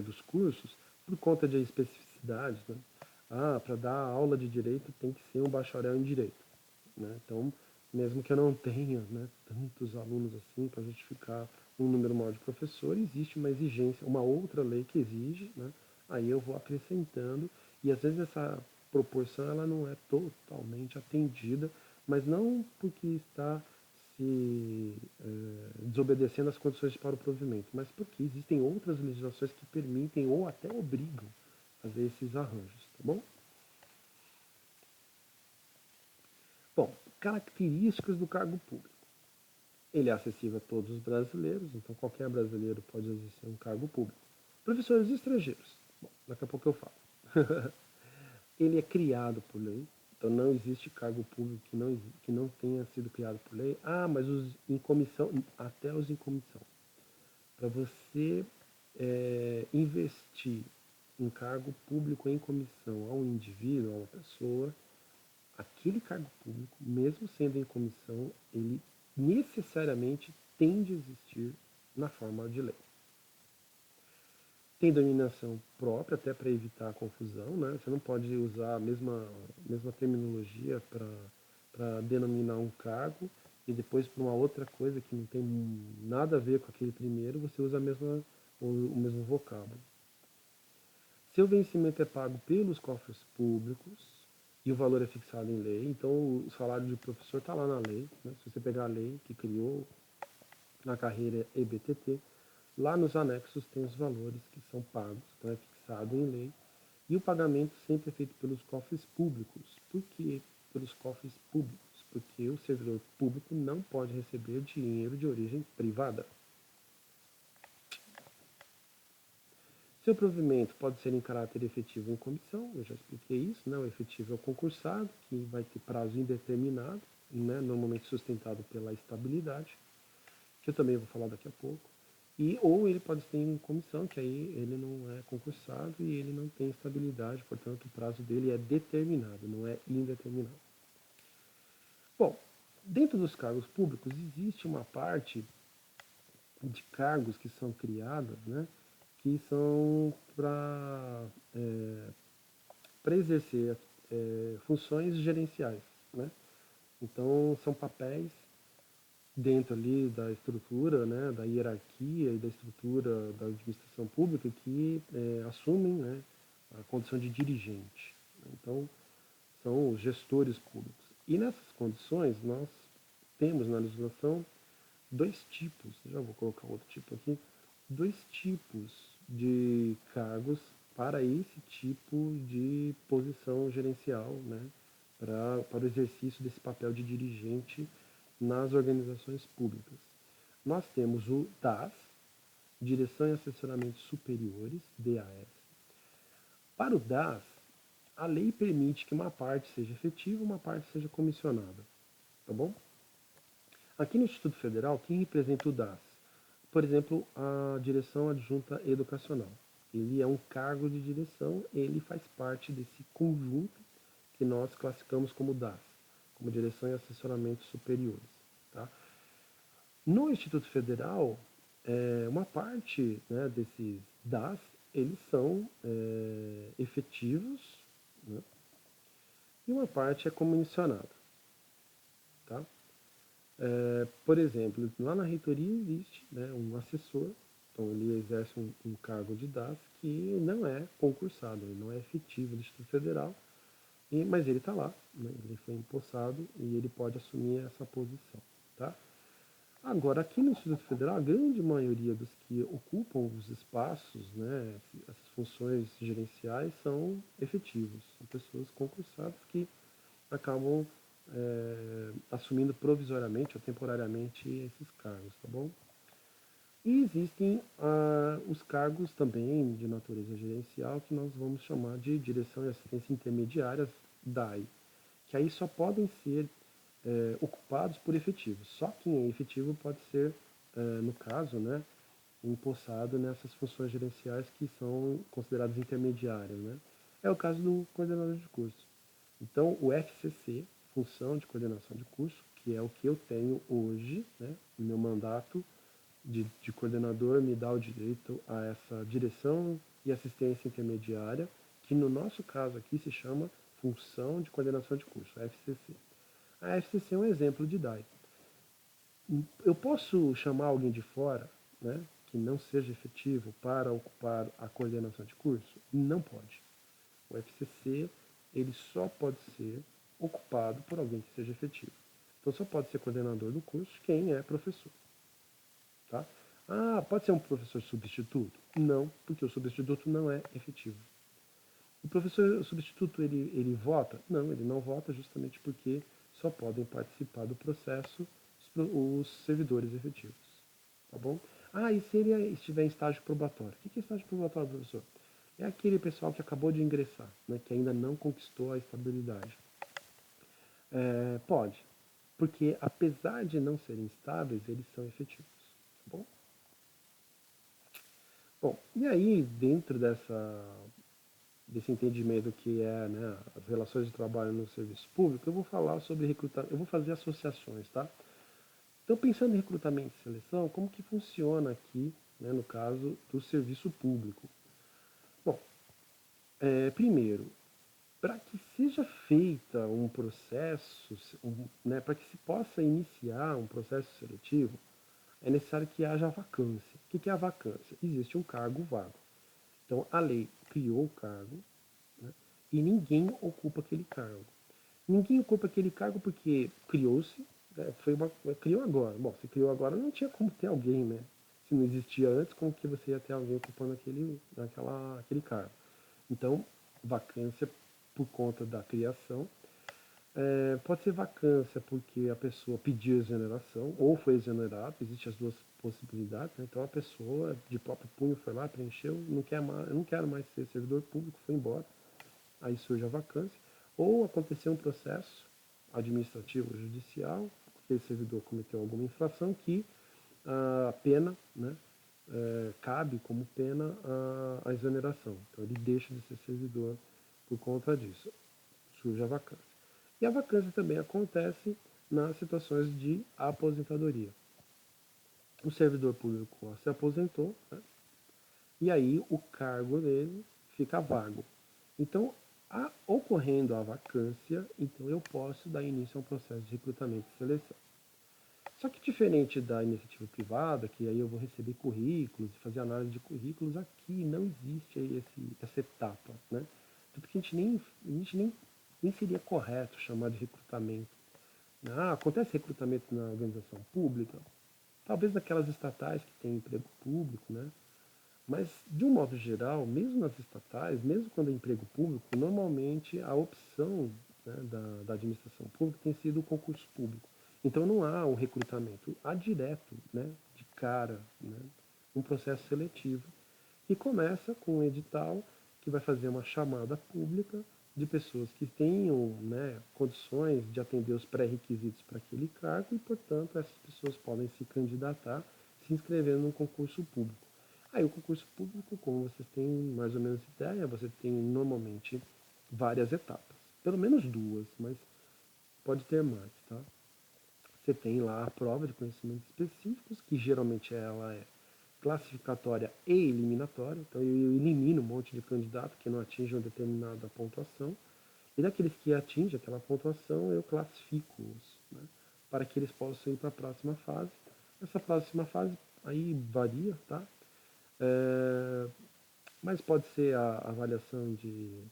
dos cursos, por conta de especificidades, né, para dar aula de direito tem que ser um bacharel em direito. Né? Então, mesmo que eu não tenha, né, tantos alunos assim para justificar um número maior de professores, existe uma exigência, uma outra lei que exige, né? Aí eu vou acrescentando e às vezes essa proporção ela não é totalmente atendida, mas não porque está se desobedecendo às condições para o provimento, mas porque existem outras legislações que permitem ou até obrigam a fazer esses arranjos, tá bom? Bom, características do cargo público. Ele é acessível a todos os brasileiros, então qualquer brasileiro pode exercer um cargo público. Professores estrangeiros. Bom, daqui a pouco eu falo. Ele é criado por lei, então não existe cargo público que não tenha sido criado por lei. Ah, mas os em comissão, até os em comissão. Para você investir em cargo público em comissão a um indivíduo, a uma pessoa, aquele cargo público, mesmo sendo em comissão, ele necessariamente tem de existir na forma de lei. Tem dominação própria, até para evitar a confusão, né? Você não pode usar a mesma terminologia para denominar um cargo e depois para uma outra coisa que não tem nada a ver com aquele primeiro, você usa o mesmo vocábulo. Seu vencimento é pago pelos cofres públicos e o valor é fixado em lei. Então, o salário do professor está lá na lei. Né? Se você pegar a lei que criou na carreira EBTT, lá nos anexos tem os valores que são pagos, então é fixado em lei. E o pagamento sempre é feito pelos cofres públicos. Por que pelos cofres públicos? Porque o servidor público não pode receber dinheiro de origem privada. Seu provimento pode ser em caráter efetivo em comissão, eu já expliquei isso, né? O efetivo é o concursado, que vai ter prazo indeterminado, né? Normalmente sustentado pela estabilidade, que eu também vou falar daqui a pouco. Ou ele pode ser em comissão, que aí ele não é concursado e ele não tem estabilidade, portanto o prazo dele é determinado, não é indeterminado. Bom, dentro dos cargos públicos existe uma parte de cargos que são criadas, né? que são para exercer funções gerenciais, né? Então, são papéis dentro ali da estrutura, né, da hierarquia e da estrutura da administração pública que assumem, né, a condição de dirigente. Então, são os gestores públicos. E nessas condições, nós temos na legislação dois tipos, já vou colocar outro tipo aqui, dois tipos de cargos para esse tipo de posição gerencial, né, para o exercício desse papel de dirigente nas organizações públicas. Nós temos o DAS, Direção e Assessoramentos Superiores, DAS. Para o DAS, a lei permite que uma parte seja efetiva e uma parte seja comissionada, tá bom? Aqui no Instituto Federal, quem representa o DAS? Por exemplo, a Direção Adjunta Educacional. Ele é um cargo de direção, ele faz parte desse conjunto que nós classificamos como DAS, como Direção e Assessoramentos Superiores. Tá? No Instituto Federal, uma parte, né, desses DAS, eles são efetivos, né, e uma parte é comissionada. Tá? Por exemplo, lá na reitoria existe, né, um assessor, então ele exerce um cargo de DAS que não é concursado, ele não é efetivo do Instituto Federal, mas ele está lá, né, ele foi empossado e ele pode assumir essa posição. Tá? Agora, aqui no Instituto Federal, a grande maioria dos que ocupam os espaços, né, essas funções gerenciais, são efetivos, são pessoas concursadas que acabam assumindo provisoriamente ou temporariamente esses cargos, tá bom? E existem os cargos também de natureza gerencial que nós vamos chamar de direção e assistência intermediárias, DAI, que aí só podem ser ocupados por efetivos. Só quem é efetivo pode ser, no caso, né, empossado nessas funções gerenciais que são consideradas intermediárias, né? É o caso do coordenador de curso. Então, o FCC, Função de Coordenação de Curso, que é o que eu tenho hoje, né, no meu mandato de coordenador, me dá o direito a essa direção e assistência intermediária, que no nosso caso aqui se chama Função de Coordenação de Curso, FCC. A FCC é um exemplo de DAI. Eu posso chamar alguém de fora, né, que não seja efetivo para ocupar a coordenação de curso? Não pode. O FCC ele só pode ser ocupado por alguém que seja efetivo. Então só pode ser coordenador do curso quem é professor. Tá? Ah, pode ser um professor substituto? Não, porque o substituto não é efetivo. O professor substituto ele vota? Não, ele não vota justamente porque só podem participar do processo os servidores efetivos. Tá bom? Ah, e se ele estiver em estágio probatório? O que é estágio probatório, professor? É aquele pessoal que acabou de ingressar, né, que ainda não conquistou a estabilidade. Pode, porque apesar de não serem estáveis, eles são efetivos. Tá bom? Bom, e aí, dentro desse entendimento que é, né, as relações de trabalho no serviço público, eu vou falar sobre recrutamento, eu vou fazer associações, tá? Então, pensando em recrutamento e seleção, como que funciona aqui, né, no caso do serviço público? Bom, primeiro, para que seja feita um processo, né, para que se possa iniciar um processo seletivo, é necessário que haja vacância. O que é a vacância? Existe um cargo vago. Então, a lei criou o cargo, né, e ninguém ocupa aquele cargo. Ninguém ocupa aquele cargo porque criou-se, né, criou agora. Bom, se criou agora, não tinha como ter alguém, né? Se não existia antes, como que você ia ter alguém ocupando aquele cargo? Então, vacância por conta da criação. Pode ser vacância porque a pessoa pediu exoneração ou foi exonerado, existem as duas possibilidades, né? Então a pessoa de próprio punho foi lá, preencheu, não quero mais ser servidor público, foi embora, aí surge a vacância, ou aconteceu um processo administrativo ou judicial, aquele servidor cometeu alguma infração que a pena, né, cabe como pena a exoneração, então ele deixa de ser servidor por conta disso, surge a vacância. E a vacância também acontece nas situações de aposentadoria. O servidor público se aposentou, né, e aí o cargo dele fica vago. Então, ocorrendo a vacância, então eu posso dar início a um processo de recrutamento e seleção. Só que diferente da iniciativa privada, que aí eu vou receber currículos e fazer análise de currículos, aqui não existe essa etapa, né? Tanto que a gente nem seria correto chamar de recrutamento. Acontece recrutamento na organização pública, talvez naquelas estatais que têm emprego público, né? Mas, de um modo geral, mesmo nas estatais, mesmo quando é emprego público, normalmente a opção, né, da administração pública tem sido o concurso público. Então não há um recrutamento, há direto, né, de cara, né, um processo seletivo que começa com um edital que vai fazer uma chamada pública de pessoas que tenham, né, condições de atender os pré-requisitos para aquele cargo e, portanto, essas pessoas podem se candidatar se inscrevendo num concurso público. Aí o concurso público, como vocês têm mais ou menos ideia, você tem normalmente várias etapas. Pelo menos duas, mas pode ter mais, tá? Você tem lá a prova de conhecimentos específicos, que geralmente ela é classificatória e eliminatória. Então eu elimino um monte de candidato que não atinge uma determinada pontuação. E daqueles que atingem aquela pontuação, eu classifico-os, né, para que eles possam ir para a próxima fase. Essa próxima fase aí varia, tá? É, mas pode ser a avaliação de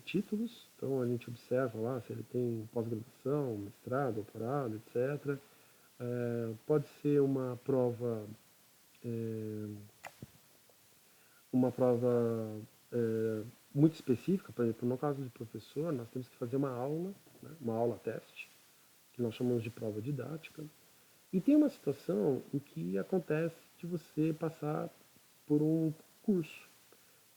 títulos, então a gente observa lá se ele tem pós-graduação, mestrado, doutorado, etc. Pode ser é, uma prova muito específica, por exemplo, no caso de professor, nós temos que fazer uma aula, né, uma aula-teste, que nós chamamos de prova didática. E tem uma situação em que acontece de você passar por um curso.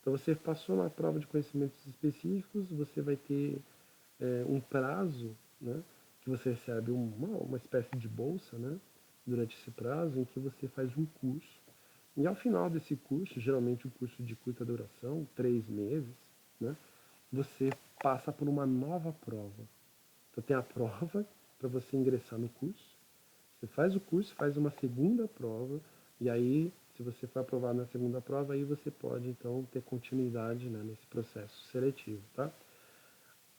Então você passou na prova de conhecimentos específicos, você vai ter um prazo, né, que você recebe uma espécie de bolsa, né, durante esse prazo em que você faz um curso. E ao final desse curso, geralmente um curso de curta duração, 3 meses, né, você passa por uma nova prova. Então tem a prova para você ingressar no curso, você faz o curso, faz uma segunda prova, e aí, se você for aprovado na segunda prova, aí você pode, então, ter continuidade, né, nesse processo seletivo, tá?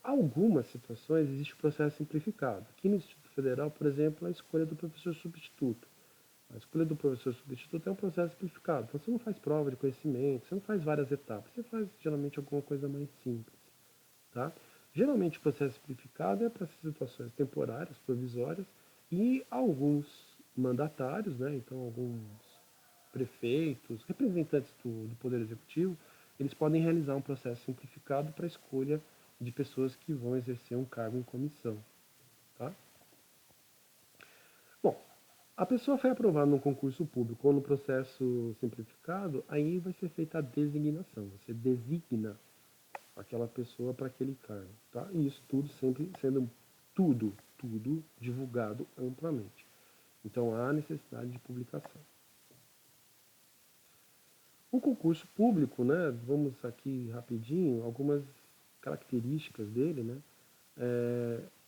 Algumas situações existe o processo simplificado. Aqui no Instituto Federal, por exemplo, a escolha do professor substituto. A escolha do professor substituto é um processo simplificado. Então, você não faz prova de conhecimento, você não faz várias etapas, você faz, geralmente, alguma coisa mais simples, tá? Geralmente, o processo simplificado é para situações temporárias, provisórias, e alguns mandatários, né, então alguns prefeitos, representantes do Poder Executivo, eles podem realizar um processo simplificado para a escolha de pessoas que vão exercer um cargo em comissão. Tá? Bom, a pessoa foi aprovada no concurso público ou no processo simplificado, aí vai ser feita a designação. Você designa aquela pessoa para aquele cargo. Tá? E isso tudo sempre sendo tudo divulgado amplamente. Então há necessidade de publicação. O concurso público, né, vamos aqui rapidinho, algumas características dele, né,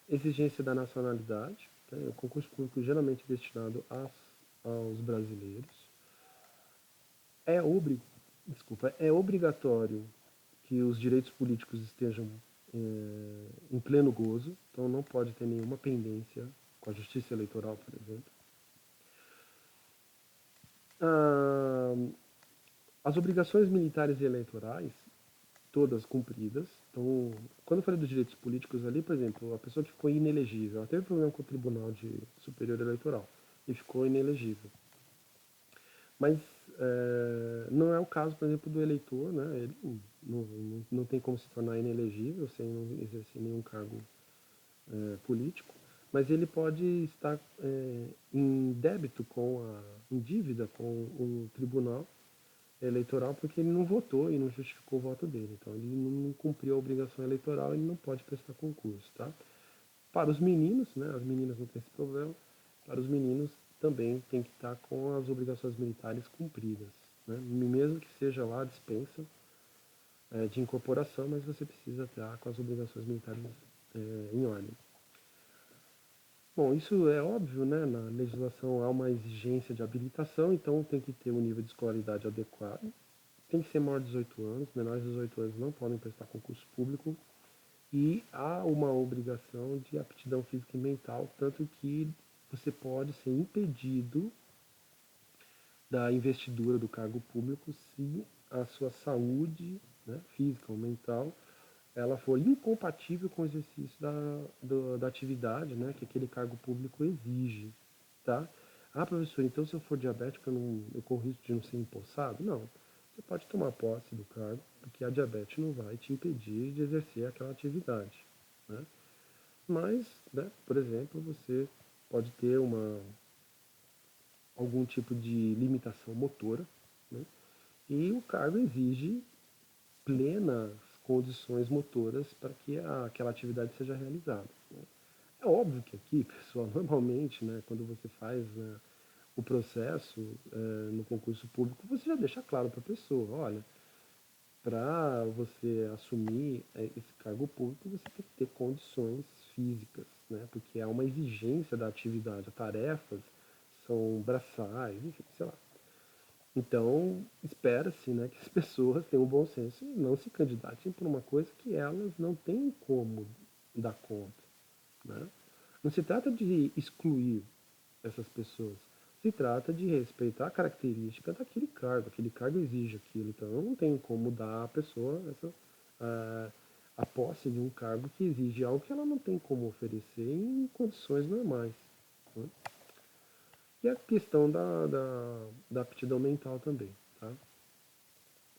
exigência da nacionalidade, né, o concurso público geralmente destinado aos brasileiros, é, obri, é obrigatório que os direitos políticos estejam em pleno gozo, então não pode ter nenhuma pendência com a justiça eleitoral, por exemplo. Ah, as obrigações militares e eleitorais, todas cumpridas. Então, quando eu falei dos direitos políticos ali, por exemplo, a pessoa que ficou inelegível, ela teve problema com o Tribunal Superior Eleitoral e ficou inelegível. Mas não é o caso, por exemplo, do eleitor, né? Ele não tem como se tornar inelegível sem não exercer nenhum cargo político, mas ele pode estar em débito em dívida com o tribunal eleitoral porque ele não votou e não justificou o voto dele. Então ele não cumpriu a obrigação eleitoral, ele não pode prestar concurso, tá? Para os meninos, né, as meninas não têm esse problema, para os meninos também tem que estar com as obrigações militares cumpridas, né? Mesmo que seja lá a dispensa de incorporação, mas você precisa estar com as obrigações militares em ordem. Bom, isso é óbvio, né? Na legislação há uma exigência de habilitação, então tem que ter um nível de escolaridade adequado. Tem que ser maior de 18 anos, menores de 18 anos não podem prestar concurso público. E há uma obrigação de aptidão física e mental, tanto que você pode ser impedido da investidura do cargo público se a sua saúde, né, física ou mental, ela for incompatível com o exercício da atividade, né, que aquele cargo público exige, tá? Ah, professor, então se eu for diabético eu corro risco de não ser empossado? Não. Você pode tomar posse do cargo, porque a diabetes não vai te impedir de exercer aquela atividade, né? Mas, né, por exemplo, você pode ter algum tipo de limitação motora, né? E o cargo exige plenas condições motoras para que aquela atividade seja realizada, né? É óbvio que aqui, pessoal, normalmente, né, quando você faz, né, o processo no concurso público, você já deixa claro para a pessoa, olha, para você assumir esse cargo público, você tem que ter condições físicas, né? Porque há uma exigência da atividade, as tarefas são braçais, enfim, sei lá. Então, espera-se, né, que as pessoas tenham um bom senso e não se candidatem por uma coisa que elas não têm como dar conta, né? Não se trata de excluir essas pessoas, se trata de respeitar a característica daquele cargo. Aquele cargo exige aquilo, então não tem como dar à pessoa a, a posse de um cargo que exige algo que ela não tem como oferecer em condições normais, né? E a questão da aptidão mental também, tá?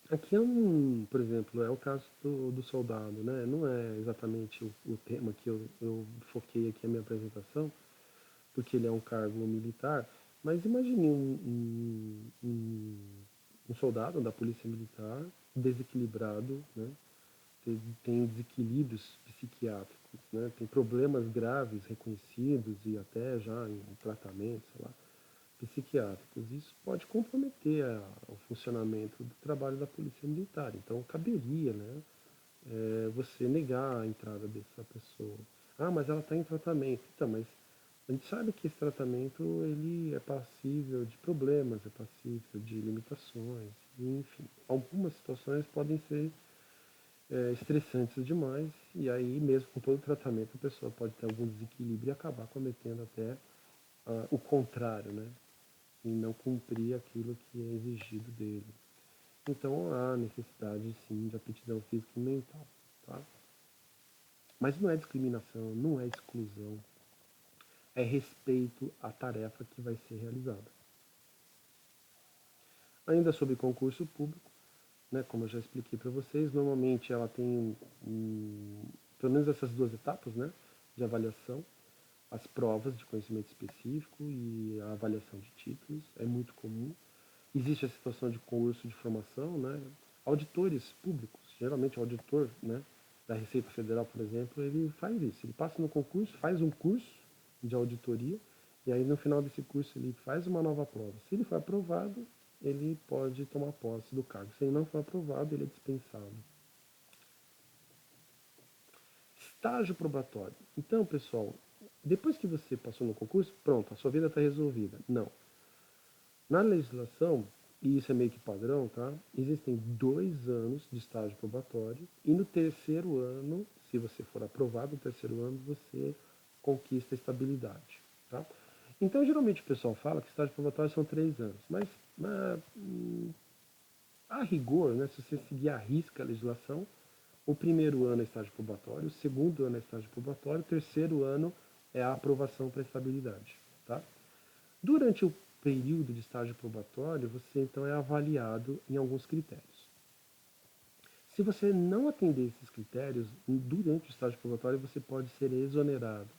Aqui é por exemplo, é o caso do soldado, né? Não é exatamente o tema que eu foquei aqui a minha apresentação, porque ele é um cargo militar, mas imagine um soldado da polícia militar desequilibrado, né? Tem desequilíbrios psiquiátricos, né? Tem problemas graves reconhecidos e até já em tratamento, sei lá, psiquiátricos. Isso pode comprometer o funcionamento do trabalho da polícia militar. Então caberia, né, você negar a entrada dessa pessoa. Ah, mas ela está em tratamento. Então, mas a gente sabe que esse tratamento ele é passível de problemas, é passível de limitações, enfim. Algumas situações podem ser estressantes demais e aí mesmo com todo o tratamento a pessoa pode ter algum desequilíbrio e acabar cometendo até o contrário, né? E não cumprir aquilo que é exigido dele. Então há necessidade sim de aptidão física e mental, tá? Mas não é discriminação, não é exclusão, é respeito à tarefa que vai ser realizada. Ainda sobre concurso público, né, como eu já expliquei para vocês, normalmente ela tem pelo menos essas duas etapas, né, de avaliação, as provas de conhecimento específico e a avaliação de títulos, é muito comum. Existe a situação de concurso de formação, né, auditores públicos, geralmente o auditor, né, da Receita Federal, por exemplo, ele faz isso, ele passa no concurso, faz um curso de auditoria, e aí no final desse curso ele faz uma nova prova. Se ele for aprovado, ele pode tomar posse do cargo. Se ele não for aprovado, ele é dispensado. Estágio probatório. Então, pessoal, depois que você passou no concurso, pronto, a sua vida está resolvida. Não. Na legislação, e isso é meio que padrão, tá? Existem 2 anos de estágio probatório e no terceiro ano, se você for aprovado no terceiro ano, você conquista a estabilidade, tá? Então, geralmente o pessoal fala que estágio probatório são 3 anos, mas a rigor, né, se você seguir a risca a legislação, o primeiro ano é estágio probatório, o segundo ano é estágio probatório, o terceiro ano é a aprovação para estabilidade, tá? Durante o período de estágio probatório, você então é avaliado em alguns critérios. Se você não atender esses critérios, durante o estágio probatório você pode ser exonerado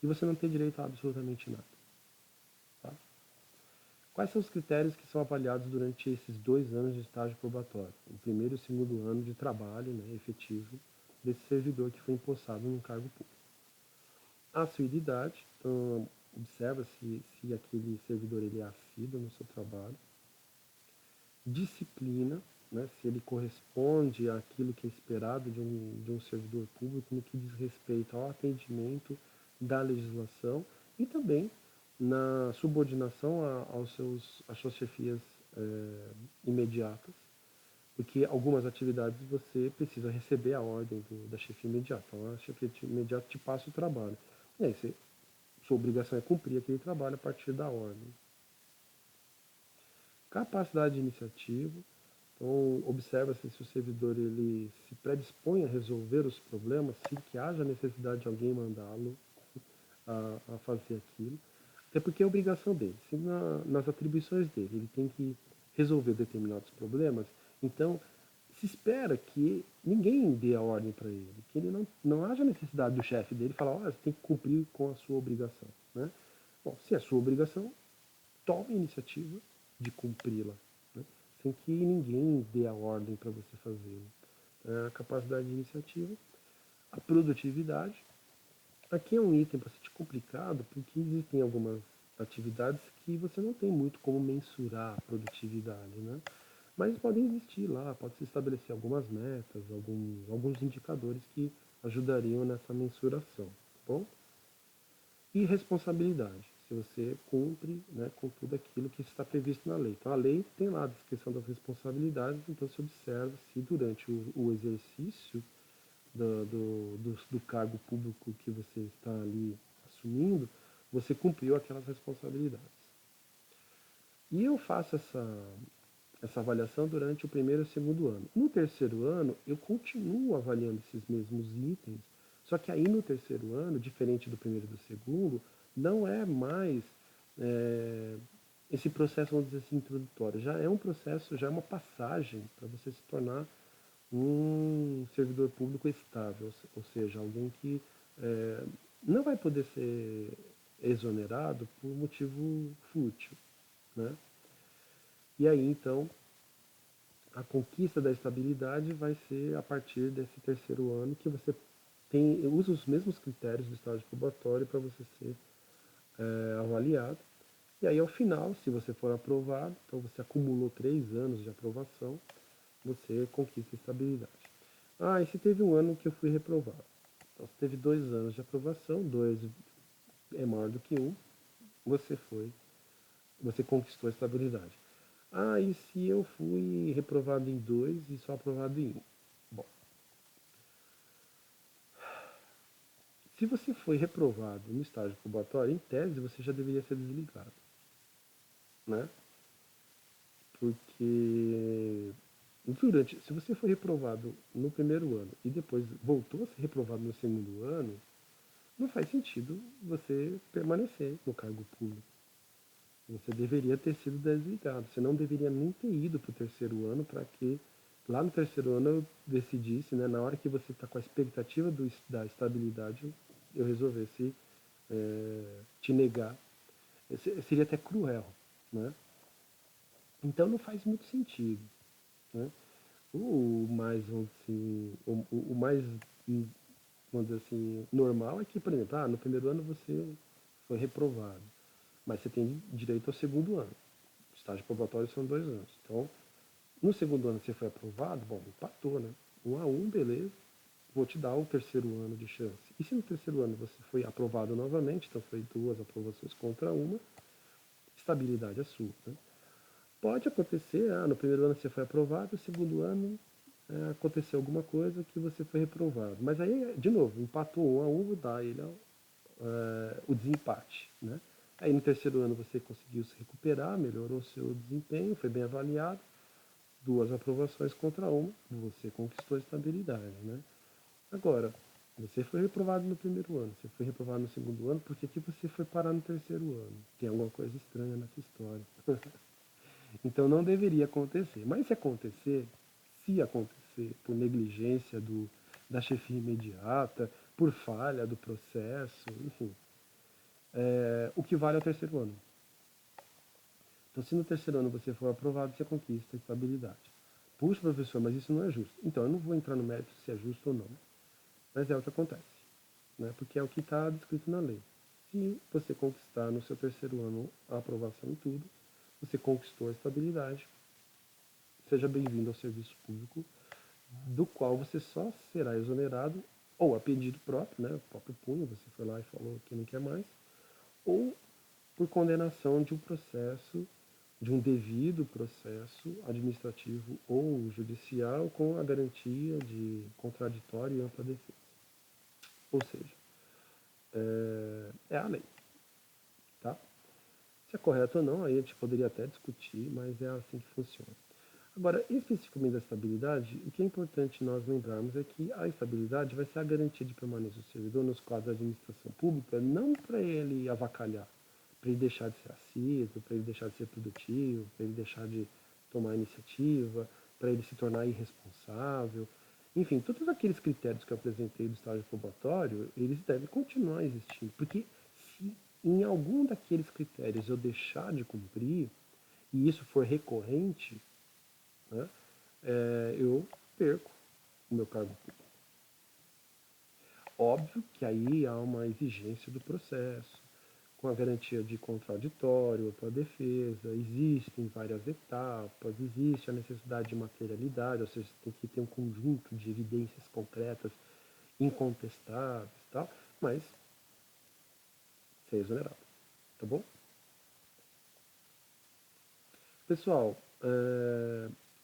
e você não tem direito a absolutamente nada, tá? Quais são os critérios que são avaliados durante esses 2 anos de estágio probatório? O primeiro e o segundo ano de trabalho, né, efetivo desse servidor que foi empossado num cargo público. A assiduidade, então observa se aquele servidor ele é assíduo no seu trabalho. Disciplina, né, se ele corresponde àquilo que é esperado de um servidor público no que diz respeito ao atendimento da legislação e também na subordinação às suas chefias imediatas, porque algumas atividades você precisa receber a ordem da chefia imediata. Então a chefia imediata te passa o trabalho. E aí sua obrigação é cumprir aquele trabalho a partir da ordem. Capacidade de iniciativa. Então, observa se o servidor ele se predispõe a resolver os problemas, sem que haja necessidade de alguém mandá-lo a fazer aquilo. Até porque é obrigação dele. Se nas atribuições dele ele tem que resolver determinados problemas, então se espera que ninguém dê a ordem para ele, que ele não haja necessidade do chefe dele falar, olha, você tem que cumprir com a sua obrigação. Né? Bom, se é sua obrigação, tome a iniciativa de cumpri-la, né? Sem que ninguém dê a ordem para você fazê-lo. A capacidade de iniciativa, a produtividade. Aqui é um item bastante complicado, porque existem algumas atividades que você não tem muito como mensurar a produtividade, né? Mas podem existir lá, pode-se estabelecer algumas metas, alguns indicadores que ajudariam nessa mensuração, tá bom? E responsabilidade, se você cumpre, né, com tudo aquilo que está previsto na lei. Então a lei tem lá a descrição das responsabilidades, então se observa se durante o exercício do cargo público que você está ali assumindo, você cumpriu aquelas responsabilidades. E eu faço essa avaliação durante o primeiro e o segundo ano. No terceiro ano, eu continuo avaliando esses mesmos itens, só que aí no terceiro ano, diferente do primeiro e do segundo, não é mais esse processo, vamos dizer assim, introdutório. Já é um processo, já é uma passagem para você se tornar um servidor público estável, ou seja, alguém que não vai poder ser exonerado por motivo fútil, né? E aí, então, a conquista da estabilidade vai ser a partir desse terceiro ano que você usa os mesmos critérios do estágio probatório para você ser avaliado. E aí, ao final, se você for aprovado, então você acumulou 3 anos de aprovação, você conquista a estabilidade. Ah, e se teve um ano que eu fui reprovado? Então, se teve 2 anos de aprovação, 2 é maior do que 1, você conquistou a estabilidade. Ah, e se eu fui reprovado em 2 e só aprovado em 1? Bom, se você foi reprovado no estágio probatório, em tese você já deveria ser desligado, né? Porque se você foi reprovado no primeiro ano e depois voltou a ser reprovado no segundo ano, não faz sentido você permanecer no cargo público. Você deveria ter sido desligado. Você não deveria nem ter ido para o terceiro ano para que lá no terceiro ano eu decidisse, né, na hora que você está com a expectativa da estabilidade, eu resolvesse te negar. Seria até cruel, né? Então não faz muito sentido, né? O mais, assim, o mais, vamos dizer assim, normal é que, por exemplo, no primeiro ano você foi reprovado, mas você tem direito ao segundo ano. O estágio probatório são 2 anos. Então, no segundo ano você foi aprovado, bom, empatou, né? 1 a 1, beleza, vou te dar o terceiro ano de chance. E se no terceiro ano você foi aprovado novamente, então foi 2 aprovações contra 1, estabilidade é sua, né? Pode acontecer, no primeiro ano você foi aprovado, no segundo ano aconteceu alguma coisa que você foi reprovado. Mas aí, de novo, empatou 1 a 1, vou dar ele o desempate, né? Aí no terceiro ano você conseguiu se recuperar, melhorou o seu desempenho, foi bem avaliado, 2 aprovações contra 1, você conquistou a estabilidade, né? Agora, você foi reprovado no primeiro ano, você foi reprovado no segundo ano, por que você foi parar no terceiro ano? Tem alguma coisa estranha nessa história. Então não deveria acontecer. Mas se acontecer por negligência da chefia imediata, por falha do processo, enfim, o que vale é o terceiro ano. Então, se no terceiro ano você for aprovado, você conquista a estabilidade. Puxa, professor, mas isso não é justo. Então, eu não vou entrar no mérito se é justo ou não, mas é o que acontece, né? Porque é o que está descrito na lei. Se você conquistar no seu terceiro ano a aprovação em tudo, você conquistou a estabilidade. Seja bem-vindo ao serviço público, do qual você só será exonerado ou a pedido próprio, né? O próprio punho, você foi lá e falou que não quer mais, ou por condenação de um processo, de um devido processo administrativo ou judicial com a garantia de contraditório e ampla defesa. Ou seja, é a lei, tá? Se é correto ou não, aí a gente poderia até discutir, mas é assim que funciona. Agora, especificamente da estabilidade, o que é importante nós lembrarmos é que a estabilidade vai ser a garantia de permanência do servidor nos quadros da administração pública, não para ele avacalhar, para ele deixar de ser assíduo, para ele deixar de ser produtivo, para ele deixar de tomar iniciativa, para ele se tornar irresponsável. Enfim, todos aqueles critérios que eu apresentei do estágio probatório, eles devem continuar existindo, porque se em algum daqueles critérios eu deixar de cumprir, e isso for recorrente, né, eu perco o meu cargo público. Óbvio que aí há uma exigência do processo, com a garantia de contraditório para a defesa, existem várias etapas, existe a necessidade de materialidade, ou seja, tem que ter um conjunto de evidências concretas, incontestáveis, tal, mas ser exonerado, tá bom? Pessoal,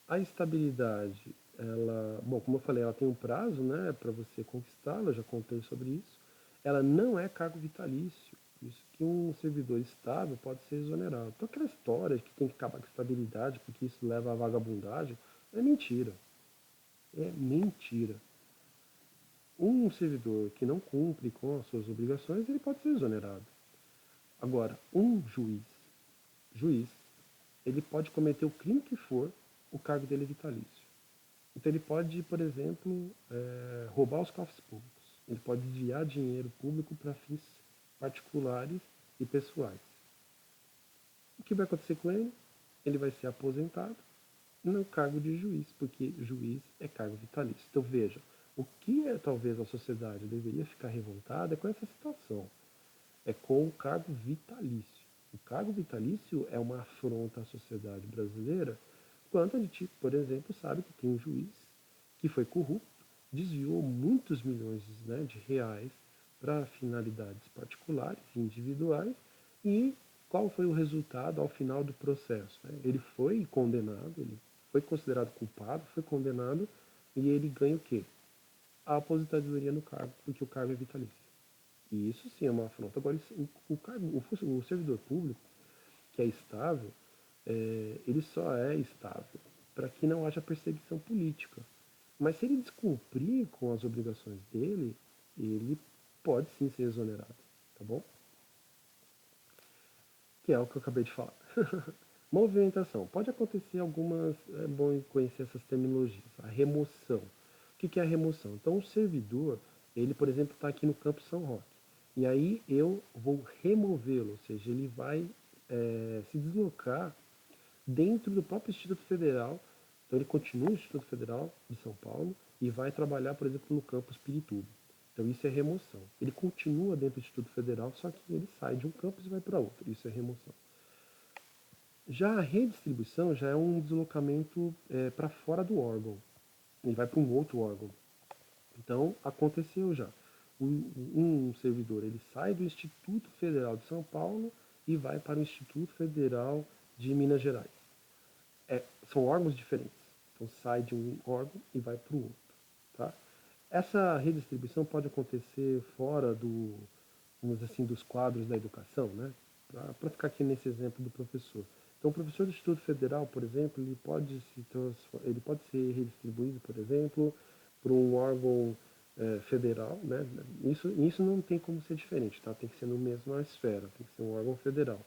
a estabilidade, ela, bom, como eu falei, ela tem um prazo, né, para você conquistá-la, já contei sobre isso. Ela não é cargo vitalício, isso que um servidor estável pode ser exonerado. Então aquela história de que tem que acabar com a estabilidade porque isso leva à vagabundagem, é mentira. É mentira. Um servidor que não cumpre com as suas obrigações, ele pode ser exonerado. Agora, um juiz, ele pode cometer o crime que for, o cargo dele é vitalício. Então ele pode, por exemplo, roubar os cofres públicos. Ele pode desviar dinheiro público para fins particulares e pessoais. O que vai acontecer com ele? Ele vai ser aposentado no cargo de juiz, porque juiz é cargo vitalício. Então veja, o que talvez a sociedade deveria ficar revoltada é com essa situação, é com o cargo vitalício. O cargo vitalício é uma afronta à sociedade brasileira, quando a gente, por exemplo, sabe que tem um juiz que foi corrupto, desviou muitos milhões, né, de reais para finalidades particulares e individuais, e qual foi o resultado ao final do processo? Né? Ele foi condenado, ele foi considerado culpado, foi condenado, e ele ganha o quê? A aposentadoria no cargo, porque o cargo é vitalício. E isso sim é uma afronta. Agora, o servidor público, que é estável, ele só é estável para que não haja perseguição política. Mas se ele descumprir com as obrigações dele, ele pode sim ser exonerado, tá bom? Que é o que eu acabei de falar. Movimentação. Pode acontecer algumas, é bom conhecer essas terminologias. A remoção. O que é a remoção? Então, o servidor, ele, por exemplo, está aqui no Campo São Roque. E aí eu vou removê-lo, ou seja, ele vai se deslocar dentro do próprio Instituto Federal. Então, ele continua no Instituto Federal de São Paulo e vai trabalhar, por exemplo, no campus Pirituba. Então, isso é remoção. Ele continua dentro do Instituto Federal, só que ele sai de um campus e vai para outro. Isso é remoção. Já a redistribuição já é um deslocamento para fora do órgão. Ele vai para um outro órgão. Então, aconteceu já. Um servidor ele sai do Instituto Federal de São Paulo e vai para o Instituto Federal de Minas Gerais. São órgãos diferentes. Então, sai de um órgão e vai para o outro. Tá? Essa redistribuição pode acontecer fora vamos dizer assim, dos quadros da educação, né? Para ficar aqui nesse exemplo do professor. Então, o professor do Instituto Federal, por exemplo, ele pode ser redistribuído, por exemplo, para um órgão federal, né? Isso não tem como ser diferente, tá? Tem que ser no mesma esfera, tem que ser um órgão federal.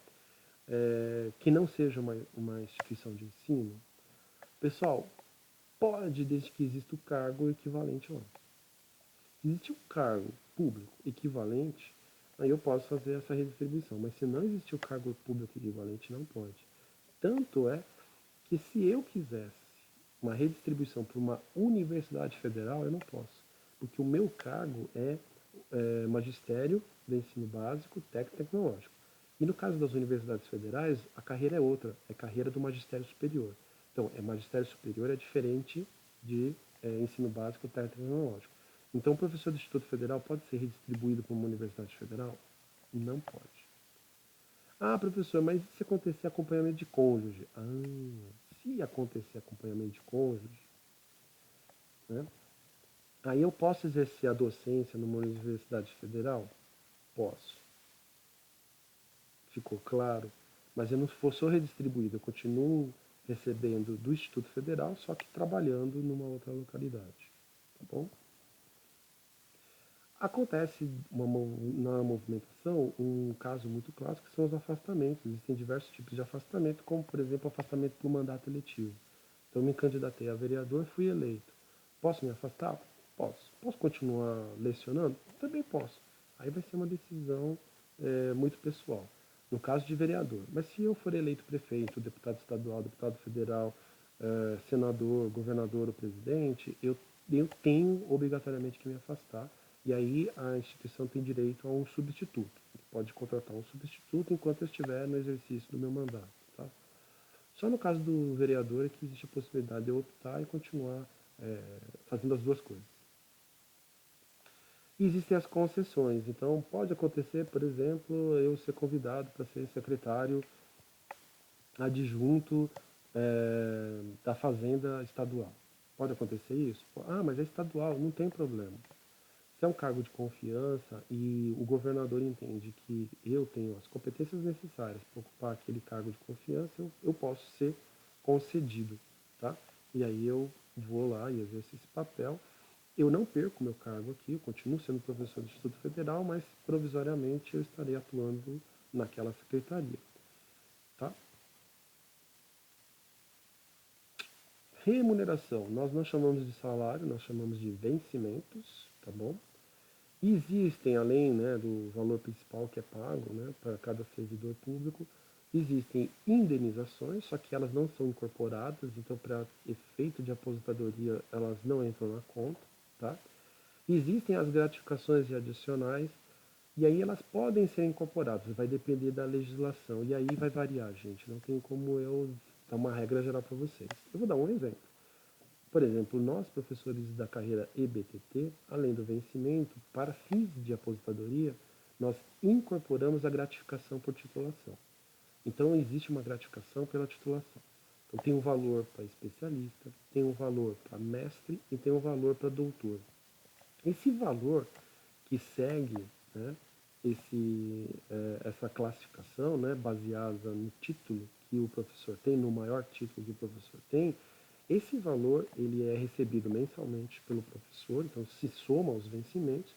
Que não seja uma instituição de ensino. Pessoal, pode desde que exista o cargo equivalente lá. Se existe um cargo público equivalente, aí eu posso fazer essa redistribuição. Mas se não existir o cargo público equivalente, não pode. Tanto é que se eu quisesse uma redistribuição para uma universidade federal, eu não posso. Porque o meu cargo é magistério do ensino básico, técnico e tecnológico. E no caso das universidades federais, a carreira é outra, é carreira do magistério superior. Então, magistério superior é diferente de ensino básico, técnico e tecnológico. Então, o professor do Instituto Federal pode ser redistribuído para uma universidade federal? Não pode. Ah, professor, mas e se acontecer acompanhamento de cônjuge? Ah, se acontecer acompanhamento de cônjuge, né? Aí eu posso exercer a docência numa universidade federal? Posso. Ficou claro? Mas eu não sou redistribuído, eu continuo recebendo do Instituto Federal, só que trabalhando numa outra localidade. Tá bom? Acontece na movimentação um caso muito clássico que são os afastamentos. Existem diversos tipos de afastamento, como por exemplo afastamento por mandato eletivo. Então eu me candidatei a vereador, fui eleito. Posso me afastar? Posso. Posso continuar lecionando? Também posso. Aí vai ser uma decisão muito pessoal. No caso de vereador. Mas se eu for eleito prefeito, deputado estadual, deputado federal, senador, governador ou presidente, eu tenho obrigatoriamente que me afastar. E aí a instituição tem direito a um substituto. Pode contratar um substituto enquanto eu estiver no exercício do meu mandato. Tá? Só no caso do vereador é que existe a possibilidade de eu optar e continuar fazendo as duas coisas. E existem as concessões. Então pode acontecer, por exemplo, eu ser convidado para ser secretário adjunto da Fazenda Estadual. Pode acontecer isso? Ah, mas é estadual, não tem problema. Se é um cargo de confiança e o governador entende que eu tenho as competências necessárias para ocupar aquele cargo de confiança, eu posso ser concedido, tá? E aí eu vou lá e exerço esse papel. Eu não perco meu cargo aqui, eu continuo sendo professor do Instituto Federal, mas provisoriamente eu estarei atuando naquela secretaria, tá? Remuneração, nós não chamamos de salário, nós chamamos de vencimentos, tá bom? E existem, além do valor principal que é pago para cada servidor público, existem indenizações, só que elas não são incorporadas, então para efeito de aposentadoria elas não entram na conta. Tá? Existem as gratificações adicionais, e aí elas podem ser incorporadas, vai depender da legislação, e aí vai variar, gente, não tem como eu dar uma regra geral para vocês. Eu vou dar um exemplo. Por exemplo, nós, professores da carreira EBTT, além do vencimento, para fins de aposentadoria, nós incorporamos a gratificação por titulação. Então, existe uma gratificação pela titulação. Então, tem um valor para especialista, tem um valor para mestre e tem um valor para doutor. Esse valor que segue essa classificação baseada no título que o professor tem, no maior título que o professor tem, esse valor ele é recebido mensalmente pelo professor, então se soma aos vencimentos,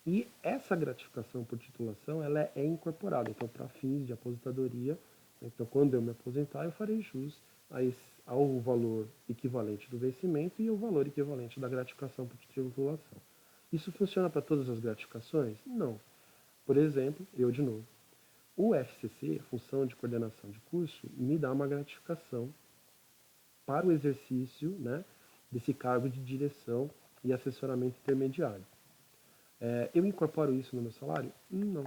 e essa gratificação por titulação ela é incorporada. Então, para fins de aposentadoria, então quando eu me aposentar, eu farei jus ao valor equivalente do vencimento e ao valor equivalente da gratificação por titulação. Isso funciona para todas as gratificações? Não. Por exemplo, eu de novo. O FCC, a Função de Coordenação de Curso, me dá uma gratificação para o exercício desse cargo de direção e assessoramento intermediário. Eu incorporo isso no meu salário? Não,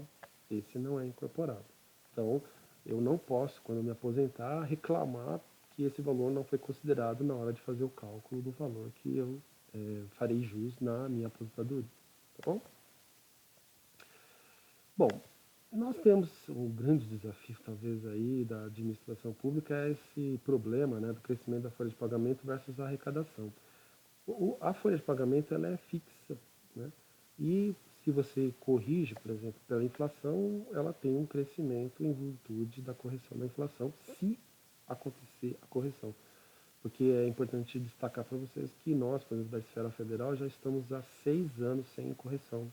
esse não é incorporado. Então, eu não posso, quando eu me aposentar, reclamar que esse valor não foi considerado na hora de fazer o cálculo do valor que eu farei jus na minha aposentadoria. Tá bom? Bom, nós temos um grande desafio, talvez, aí da administração pública, é esse problema do crescimento da folha de pagamento versus a arrecadação. A folha de pagamento ela é fixa, né? E se você corrige, por exemplo, pela inflação, ela tem um crescimento em virtude da correção da inflação, se acontecer a correção. Porque é importante destacar para vocês que nós, por exemplo, da esfera federal, já estamos há 6 anos sem correção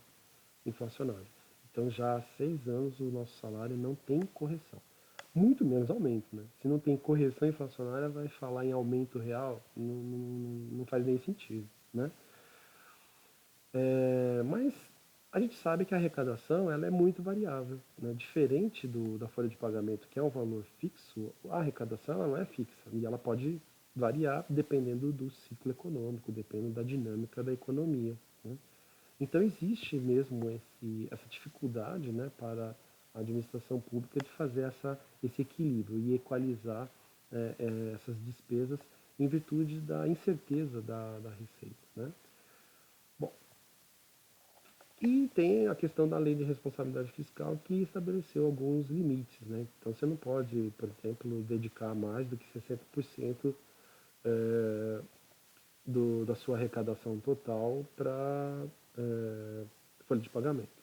inflacionária. Então já há 6 anos o nosso salário não tem correção. Muito menos aumento, né? Se não tem correção inflacionária, vai falar em aumento real, não faz nem sentido, né? Mas a gente sabe que a arrecadação ela é muito variável, né? Diferente da folha de pagamento, que é um valor fixo, a arrecadação ela não é fixa e ela pode variar dependendo do ciclo econômico, dependendo da dinâmica da economia, né? Então existe mesmo essa dificuldade para a administração pública de fazer esse equilíbrio e equalizar essas despesas em virtude da incerteza da receita. Né? Bom, E tem a questão da lei de responsabilidade fiscal que estabeleceu alguns limites, né? Então você não pode, por exemplo, dedicar mais do que 60% eh, da sua arrecadação total para folha de pagamento.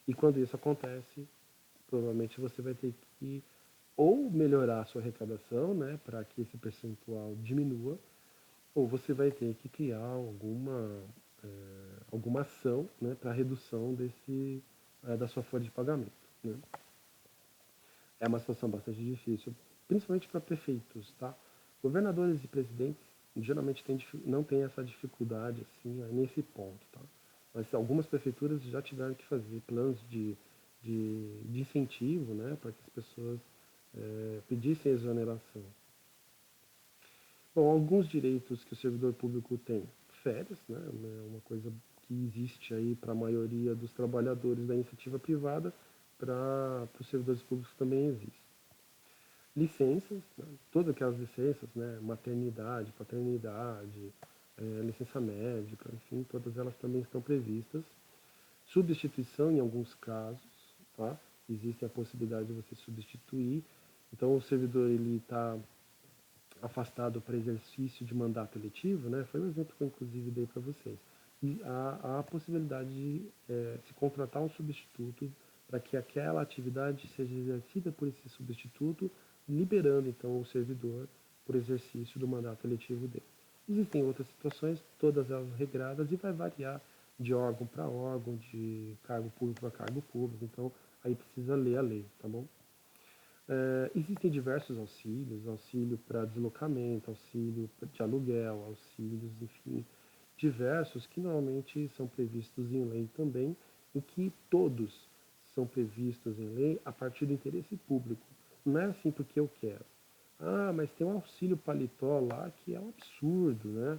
E quando isso acontece, provavelmente você vai ter que ou melhorar a sua arrecadação, né, para que esse percentual diminua, ou você vai ter que criar alguma ação, né, para redução da sua folha de pagamento. Né? É uma situação bastante difícil, principalmente para prefeitos, tá? Governadores e presidentes geralmente não têm essa dificuldade assim nesse ponto, tá? Mas algumas prefeituras já tiveram que fazer planos de incentivo, né, para que as pessoas pedissem exoneração. Bom, alguns direitos que o servidor público tem. Férias, né, é uma coisa que existe aí para a maioria dos trabalhadores da iniciativa privada, para os servidores públicos também existe. Licenças, né, todas aquelas licenças, né, maternidade, paternidade, licença médica, enfim, todas elas também estão previstas. Substituição em alguns casos, tá? Existe a possibilidade de você substituir. Então o servidor ele está afastado para exercício de mandato eletivo, né? Foi um exemplo que eu inclusive dei para vocês. E há a possibilidade de se contratar um substituto para que aquela atividade seja exercida por esse substituto, liberando então o servidor por exercício do mandato eletivo dele. Existem outras situações, todas elas regradas, e vai variar de órgão para órgão, de cargo público para cargo público, então aí precisa ler a lei, tá bom? Existem diversos auxílios, auxílio para deslocamento, auxílio de aluguel, auxílios, enfim, diversos que normalmente são previstos em lei também, e que todos são previstos em lei a partir do interesse público. Não é assim porque eu quero. Ah, mas tem um auxílio paletó lá que é um absurdo, né?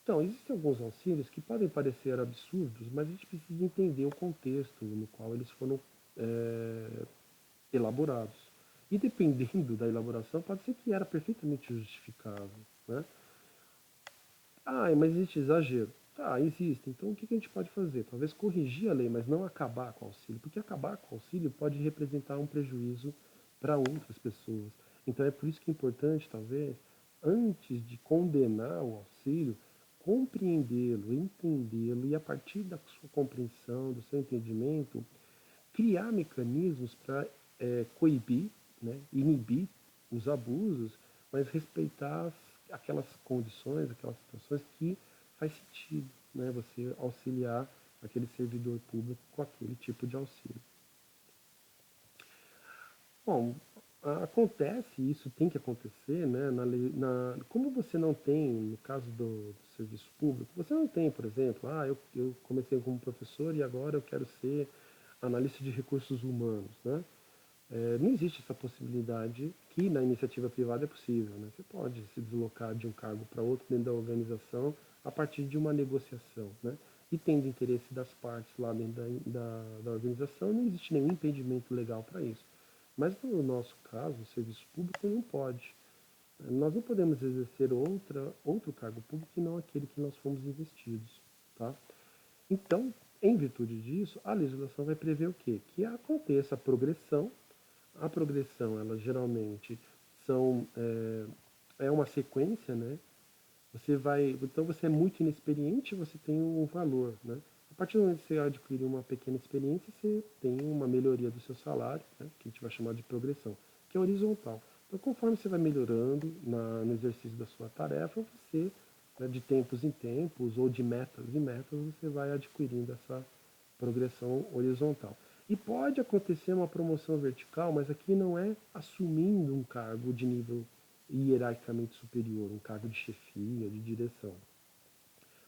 Então, existem alguns auxílios que podem parecer absurdos, mas a gente precisa entender o contexto no qual eles foram é, elaborados. E dependendo da elaboração, pode ser que era perfeitamente justificável. Né? Ah, mas existe exagero. Tá, existe. Então o que a gente pode fazer? Talvez corrigir a lei, mas não acabar com o auxílio, porque acabar com o auxílio pode representar um prejuízo para outras pessoas. Então é por isso que é importante, talvez, antes de condenar o auxílio, compreendê-lo, entendê-lo e a partir da sua compreensão, do seu entendimento, criar mecanismos para coibir, né, inibir os abusos, mas respeitar aquelas condições, aquelas situações que faz sentido, né, você auxiliar aquele servidor público com aquele tipo de auxílio. Bom, acontece, isso tem que acontecer, né, como você não tem, no caso do serviço público, você não tem, por exemplo, eu comecei como professor e agora eu quero ser analista de recursos humanos, né? Não existe essa possibilidade que na iniciativa privada é possível. Né? Você pode se deslocar de um cargo para outro dentro da organização a partir de uma negociação. Né? E tendo interesse das partes lá dentro da organização, não existe nenhum impedimento legal para isso. Mas no nosso caso, o serviço público não pode. Nós não podemos exercer outro cargo público que não aquele que nós fomos investidos. Tá? Então, em virtude disso, a legislação vai prever o quê? Que aconteça a progressão, ela geralmente é uma sequência, né? Então você é muito inexperiente, você tem um valor, né? A partir do momento que você adquirir uma pequena experiência, você tem uma melhoria do seu salário, né? Que a gente vai chamar de progressão, que é horizontal. Então, conforme você vai melhorando no exercício da sua tarefa, você, né, de tempos em tempos, ou de metas em metas, você vai adquirindo essa progressão horizontal. E pode acontecer uma promoção vertical, mas aqui não é assumindo um cargo de nível hierarquicamente superior, um cargo de chefia, de direção.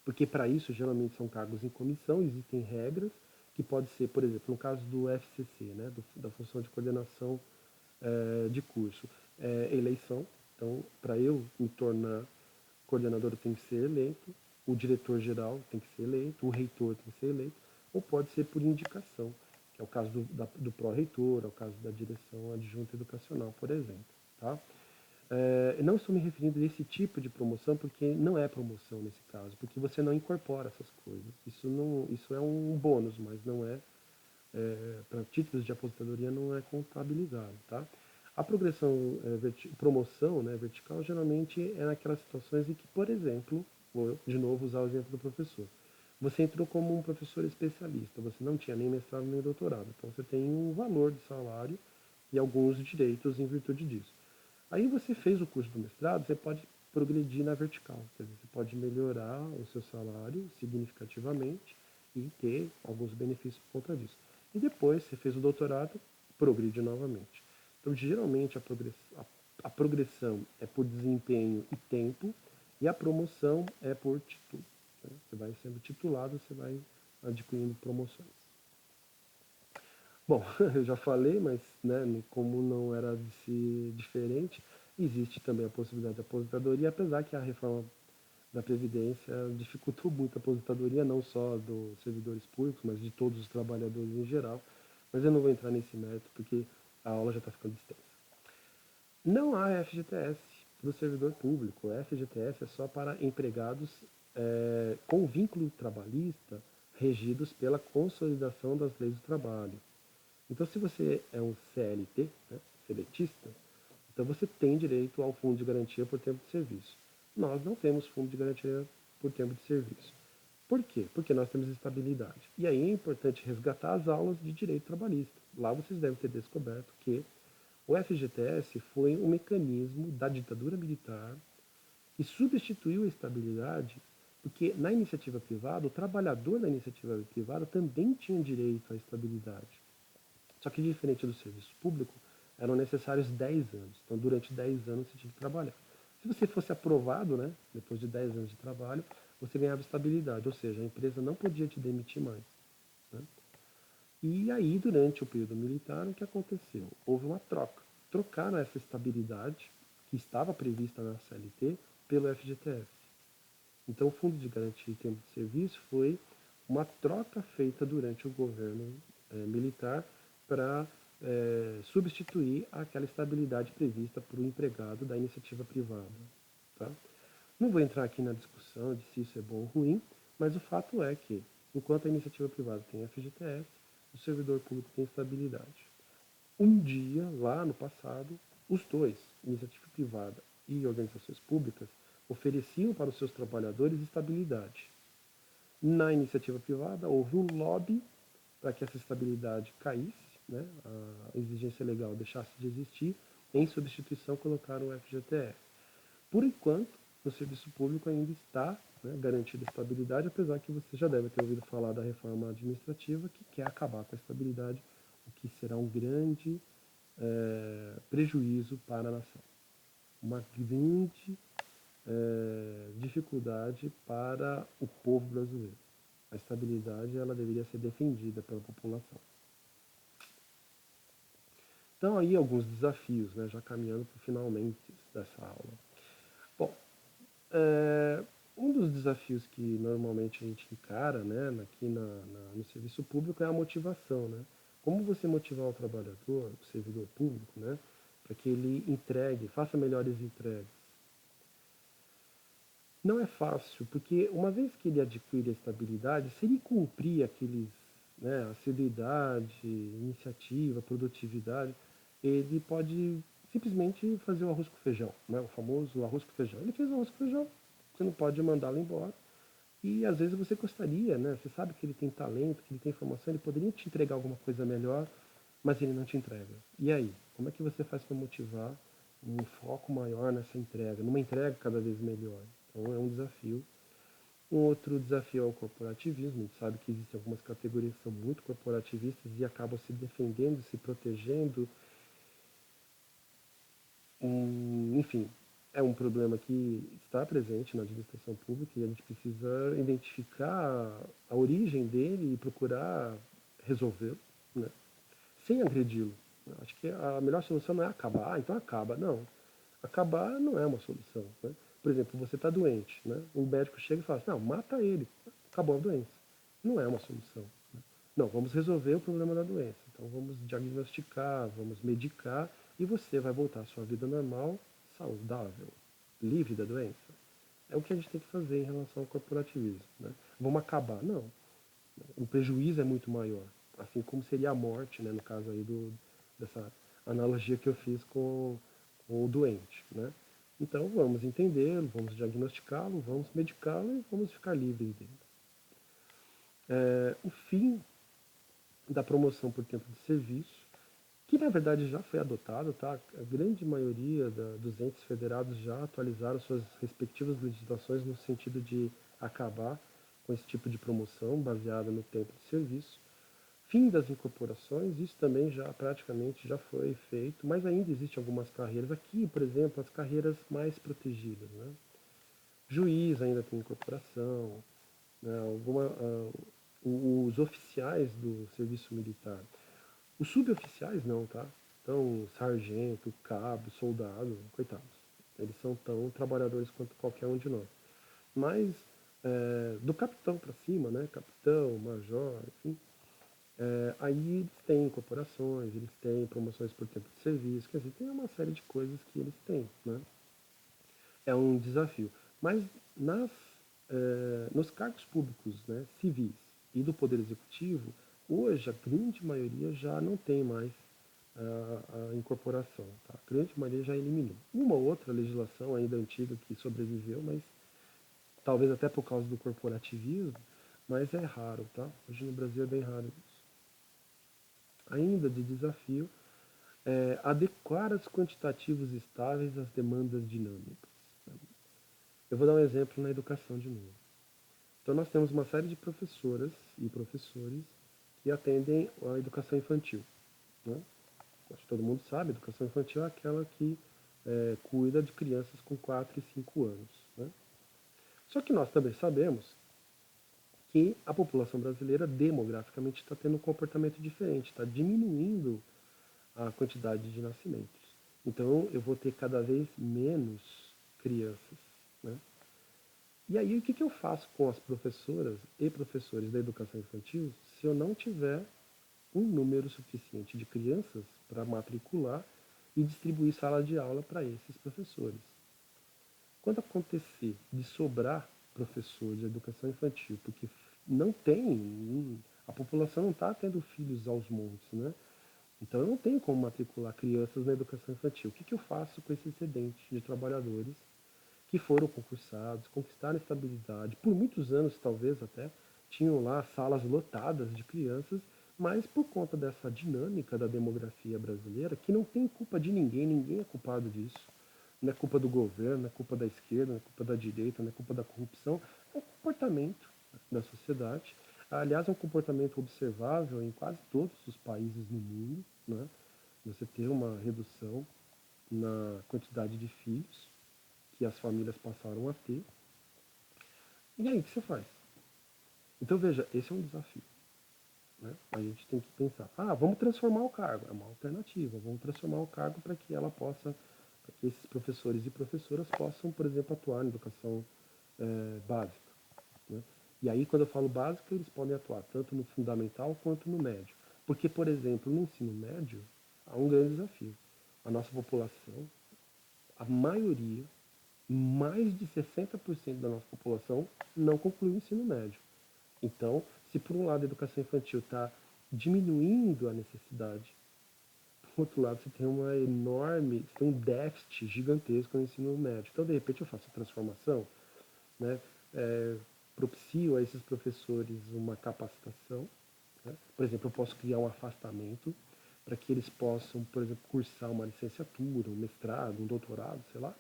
Porque para isso geralmente são cargos em comissão, existem regras que pode ser, por exemplo, no caso do FCC, né, da função de coordenação de curso, eleição. Então, para eu me tornar coordenador, eu tenho que ser eleito, o diretor-geral tem que ser eleito, o reitor tem que ser eleito, ou pode ser por indicação, que é o caso do pró-reitor, é o caso da direção adjunta educacional, por exemplo. Tá? Eu não estou me referindo a esse tipo de promoção porque não é promoção nesse caso, porque você não incorpora essas coisas. Isso é um bônus, mas não é, para títulos de aposentadoria não é contabilizado, tá? A progressão, promoção, né, vertical, geralmente é naquelas situações em que, por exemplo, vou de novo usar o exemplo do professor. Você entrou como um professor especialista, você não tinha nem mestrado nem doutorado, então você tem um valor de salário e alguns direitos em virtude disso. Aí você fez o curso do mestrado, você pode progredir na vertical, quer dizer, você pode melhorar o seu salário significativamente e ter alguns benefícios por conta disso. E depois você fez o doutorado, progride novamente. Então, geralmente, a progressão é por desempenho e tempo, e a promoção é por título. Né? Você vai sendo titulado, você vai adquirindo promoções. Bom, eu já falei, mas né, como não era de se diferente, existe também a possibilidade de aposentadoria, apesar que a reforma da Previdência dificultou muito a aposentadoria, não só dos servidores públicos, mas de todos os trabalhadores em geral. Mas eu não vou entrar nesse mérito porque a aula já está ficando extensa. Não há FGTS para o servidor público. A FGTS é só para empregados com vínculo trabalhista regidos pela consolidação das leis do trabalho. Então, se você é um CLT, né, seletista, então você tem direito ao fundo de garantia por tempo de serviço. Nós não temos fundo de garantia por tempo de serviço. Por quê? Porque nós temos estabilidade. E aí é importante resgatar as aulas de direito trabalhista. Lá vocês devem ter descoberto que o FGTS foi um mecanismo da ditadura militar que substituiu a estabilidade, porque na iniciativa privada, o trabalhador da iniciativa privada também tinha direito à estabilidade. Só que diferente do serviço público, eram necessários 10 anos. Então, durante 10 anos você tinha que trabalhar. Se você fosse aprovado, né, depois de 10 anos de trabalho, você ganhava estabilidade, ou seja, a empresa não podia te demitir mais. Né? E aí, durante o período militar, o que aconteceu? Houve uma troca. Trocaram essa estabilidade, que estava prevista na CLT, pelo FGTS. Então, o Fundo de Garantia e Tempo de Serviço foi uma troca feita durante o governo militar para substituir aquela estabilidade prevista para o empregado da iniciativa privada. Tá? Não vou entrar aqui na discussão de se isso é bom ou ruim, mas o fato é que, enquanto a iniciativa privada tem FGTS, o servidor público tem estabilidade. Um dia, lá no passado, os dois, iniciativa privada e organizações públicas, ofereciam para os seus trabalhadores estabilidade. Na iniciativa privada, houve um lobby para que essa estabilidade caísse, né, a exigência legal deixasse de existir, em substituição colocaram o FGTS. Por enquanto, no serviço público ainda está, né, garantida a estabilidade, apesar que você já deve ter ouvido falar da reforma administrativa que quer acabar com a estabilidade, o que será um grande prejuízo para a nação. Uma grande dificuldade para o povo brasileiro. A estabilidade ela deveria ser defendida pela população. Então aí alguns desafios, né, já caminhando para finalmente dessa aula. Bom, um dos desafios que normalmente a gente encara, né, aqui no serviço público é a motivação, né? Como você motivar o trabalhador, o servidor público, né, para que ele entregue, faça melhores entregas? Não é fácil, porque uma vez que ele adquire a estabilidade, se ele cumprir aqueles, né, assiduidade, iniciativa, produtividade, ele pode simplesmente fazer o arroz com feijão, né, o famoso arroz com feijão. Ele fez o arroz com feijão, você não pode mandá-lo embora. E às vezes você gostaria, né? Você sabe que ele tem talento, que ele tem formação, ele poderia te entregar alguma coisa melhor, mas ele não te entrega. E aí? Como é que você faz para motivar um foco maior nessa entrega, numa entrega cada vez melhor? Então é um desafio. Um outro desafio é o corporativismo. A gente sabe que existem algumas categorias que são muito corporativistas e acabam se defendendo, se protegendo. Enfim, é um problema que está presente na administração pública e a gente precisa identificar a origem dele e procurar resolvê-lo, né? Sem agredi-lo. Acho que a melhor solução não é acabar, então acaba. Não. Acabar não é uma solução. Né? Por exemplo, você está doente, né? Um médico chega e fala assim, não, mata ele, acabou a doença. Não é uma solução. Né? Não, vamos resolver o problema da doença. Então vamos diagnosticar, vamos medicar e você vai voltar à sua vida normal saudável, livre da doença? É o que a gente tem que fazer em relação ao corporativismo. Né? Vamos acabar? Não. O prejuízo é muito maior. Assim como seria a morte, né, no caso aí dessa analogia que eu fiz com o doente. Né? Então vamos entendê-lo, vamos diagnosticá-lo, vamos medicá-lo e vamos ficar livres dele. O fim da promoção por tempo de serviço, que na verdade já foi adotado, tá? A grande maioria dos entes federados já atualizaram suas respectivas legislações no sentido de acabar com esse tipo de promoção baseada no tempo de serviço. Fim das incorporações, isso também já praticamente já foi feito, mas ainda existem algumas carreiras. Aqui, por exemplo, as carreiras mais protegidas. Né? Juiz ainda tem incorporação, né? Os oficiais do serviço militar. Os suboficiais não, tá? Então, sargento, cabo, soldado, coitados. Eles são tão trabalhadores quanto qualquer um de nós. Mas do capitão para cima, né? Capitão, major, enfim, aí eles têm incorporações, eles têm promoções por tempo de serviço, quer dizer, tem uma série de coisas que eles têm, né? É um desafio. Mas nos cargos públicos, né, civis e do Poder Executivo, hoje a grande maioria já não tem mais a incorporação. Tá? A grande maioria já eliminou. Uma ou outra legislação ainda antiga que sobreviveu, mas talvez até por causa do corporativismo, mas é raro. Tá? Hoje no Brasil é bem raro isso. Ainda de desafio, adequar os quantitativos estáveis às demandas dinâmicas. Eu vou dar um exemplo na educação de novo. Então nós temos uma série de professoras e professores que atendem a educação infantil. Né? Acho que todo mundo sabe, a educação infantil é aquela que cuida de crianças com 4 e 5 anos. Né? Só que nós também sabemos que a população brasileira demograficamente está tendo um comportamento diferente, está diminuindo a quantidade de nascimentos. Então eu vou ter cada vez menos crianças. Né? E aí o que eu faço com as professoras e professores da educação infantil se eu não tiver um número suficiente de crianças para matricular e distribuir sala de aula para esses professores? Quando acontecer de sobrar professor de educação infantil, porque não tem, a população não está tendo filhos aos montes, né? Então eu não tenho como matricular crianças na educação infantil. O que eu faço com esse excedente de trabalhadores que foram concursados, conquistaram estabilidade, por muitos anos talvez até, tinham lá salas lotadas de crianças, mas por conta dessa dinâmica da demografia brasileira, que não tem culpa de ninguém, ninguém é culpado disso. Não é culpa do governo, não é culpa da esquerda, não é culpa da direita, não é culpa da corrupção, é um comportamento da sociedade. Aliás, é um comportamento observável em quase todos os países no mundo, né? Você ter uma redução na quantidade de filhos que as famílias passaram a ter. E aí, o que você faz? Então, veja, esse é um desafio. Né? A gente tem que pensar, vamos transformar o cargo, é uma alternativa, vamos transformar o cargo para que ela possa, para que esses professores e professoras possam, por exemplo, atuar na educação básica. Né? E aí, quando eu falo básica, eles podem atuar tanto no fundamental quanto no médio. Porque, por exemplo, no ensino médio, há um grande desafio. A nossa população, a maioria, mais de 60% da nossa população não concluiu o ensino médio. Então, se por um lado a educação infantil está diminuindo a necessidade, por outro lado você tem uma enorme, você tem um déficit gigantesco no ensino médio. Então, de repente, eu faço a transformação, né? Propicio a esses professores uma capacitação. Né? Por exemplo, eu posso criar um afastamento para que eles possam, por exemplo, cursar uma licenciatura, um mestrado, um doutorado, sei lá.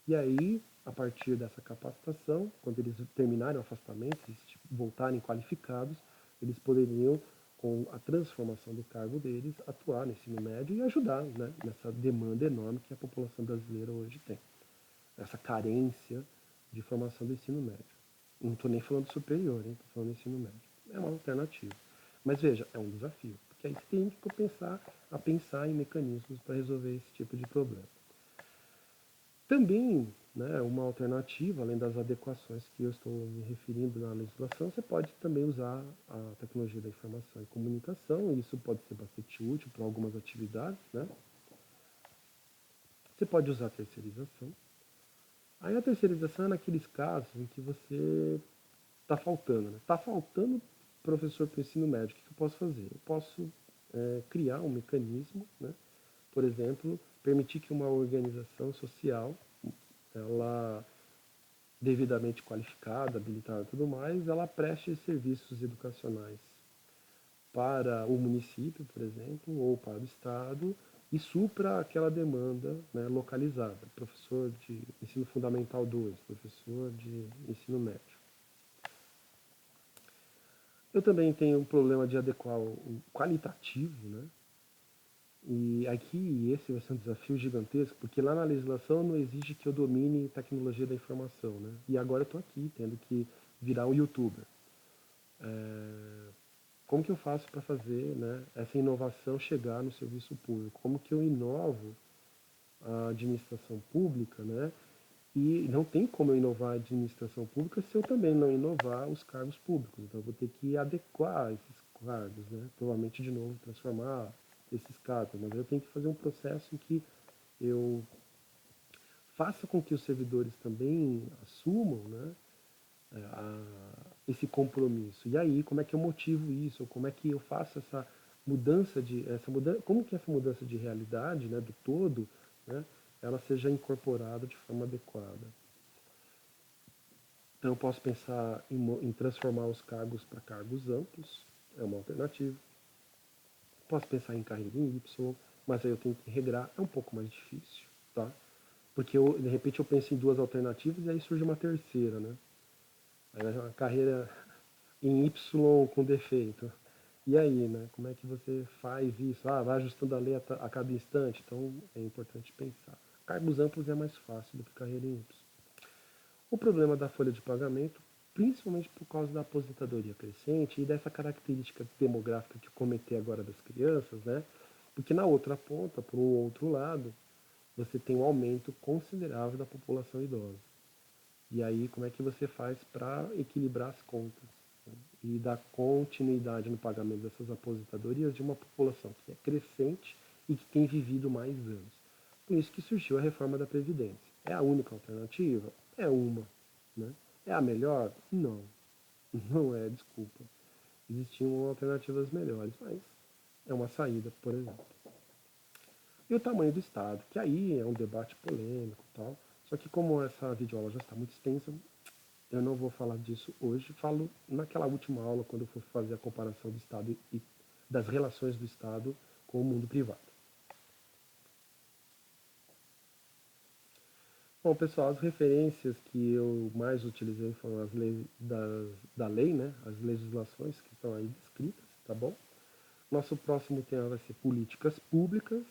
E aí, a partir dessa capacitação, quando eles terminarem o afastamento, eles voltarem qualificados, eles poderiam, com a transformação do cargo deles, atuar no ensino médio e ajudar, né, nessa demanda enorme que a população brasileira hoje tem. Essa carência de formação do ensino médio. Não estou nem falando superior, estou falando do ensino médio. É uma alternativa. Mas veja, é um desafio, porque aí você tem que pensar em mecanismos para resolver esse tipo de problema. Também, né, uma alternativa, além das adequações que eu estou me referindo na legislação, você pode também usar a tecnologia da informação e comunicação, e isso pode ser bastante útil para algumas atividades, né? Você pode usar a terceirização. Aí a terceirização é naqueles casos em que você está faltando, né? Está faltando professor para o ensino médio. O que eu posso fazer? Eu posso criar um mecanismo, né? Por exemplo, permitir que uma organização social, ela devidamente qualificada, habilitada e tudo mais, ela preste serviços educacionais para o município, por exemplo, ou para o estado, e supra aquela demanda, né, localizada. Professor de ensino fundamental 2, professor de ensino médio. Eu também tenho um problema de adequar o qualitativo, né? E aqui esse vai ser um desafio gigantesco, porque lá na legislação não exige que eu domine tecnologia da informação, né? E agora eu estou aqui, tendo que virar um youtuber. Como que eu faço para fazer, né, essa inovação chegar no serviço público? Como que eu inovo a administração pública, né? E não tem como eu inovar a administração pública se eu também não inovar os cargos públicos. Então eu vou ter que adequar esses cargos, né? Provavelmente de novo transformar esses cargos, mas eu tenho que fazer um processo em que eu faça com que os servidores também assumam, né, esse compromisso. E aí, como é que eu motivo isso? Ou como é que eu faço essa mudança, como que essa mudança de realidade, né, do todo, né, ela seja incorporada de forma adequada? Então, eu posso pensar em transformar os cargos para cargos amplos, é uma alternativa. Posso pensar em carreira em Y, mas aí eu tenho que regrar, é um pouco mais difícil, tá? Porque de repente eu penso em duas alternativas e aí surge uma terceira, né? Aí uma carreira em Y com defeito. E aí, né? Como é que você faz isso? Ah, vai ajustando a lei a cada instante. Então é importante pensar. Cargos amplos é mais fácil do que carreira em Y. O problema da folha de pagamento, principalmente por causa da aposentadoria crescente e dessa característica demográfica que eu comentei agora das crianças, né? Porque na outra ponta, por um outro lado, você tem um aumento considerável da população idosa. E aí, como é que você faz para equilibrar as contas, né? E dar continuidade no pagamento dessas aposentadorias de uma população que é crescente e que tem vivido mais anos? Por isso que surgiu a reforma da Previdência. É a única alternativa? É uma. Né? É a melhor? Não. Não é, desculpa. Existiam alternativas melhores, mas é uma saída, por exemplo. E o tamanho do Estado, que aí é um debate polêmico e tal. Só que como essa videoaula já está muito extensa, eu não vou falar disso hoje. Falo naquela última aula, quando eu for fazer a comparação do Estado e das relações do Estado com o mundo privado. Bom, pessoal, as referências que eu mais utilizei foram as leis da lei, né? As legislações que estão aí descritas, tá bom? Nosso próximo tema vai ser políticas públicas.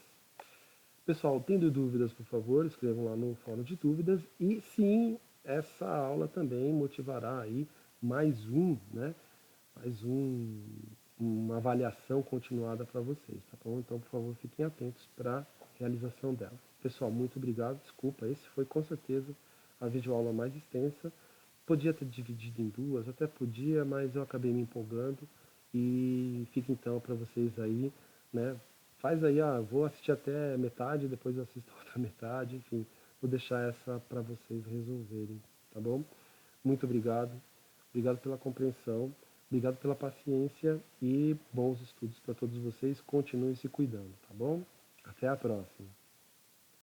Pessoal, tendo dúvidas, por favor, escrevam lá no fórum de dúvidas. E sim, essa aula também motivará aí mais um, né? Mais uma avaliação continuada para vocês, tá bom? Então, por favor, fiquem atentos para a realização dela. Pessoal, muito obrigado. Desculpa, esse foi com certeza a videoaula mais extensa. Podia ter dividido em duas, até podia, mas eu acabei me empolgando. E fica então para vocês aí, né? Faz aí, vou assistir até metade, depois eu assisto a outra metade, enfim, vou deixar essa para vocês resolverem, tá bom? Muito obrigado, obrigado pela compreensão, obrigado pela paciência e bons estudos para todos vocês. Continuem se cuidando, tá bom? Até a próxima.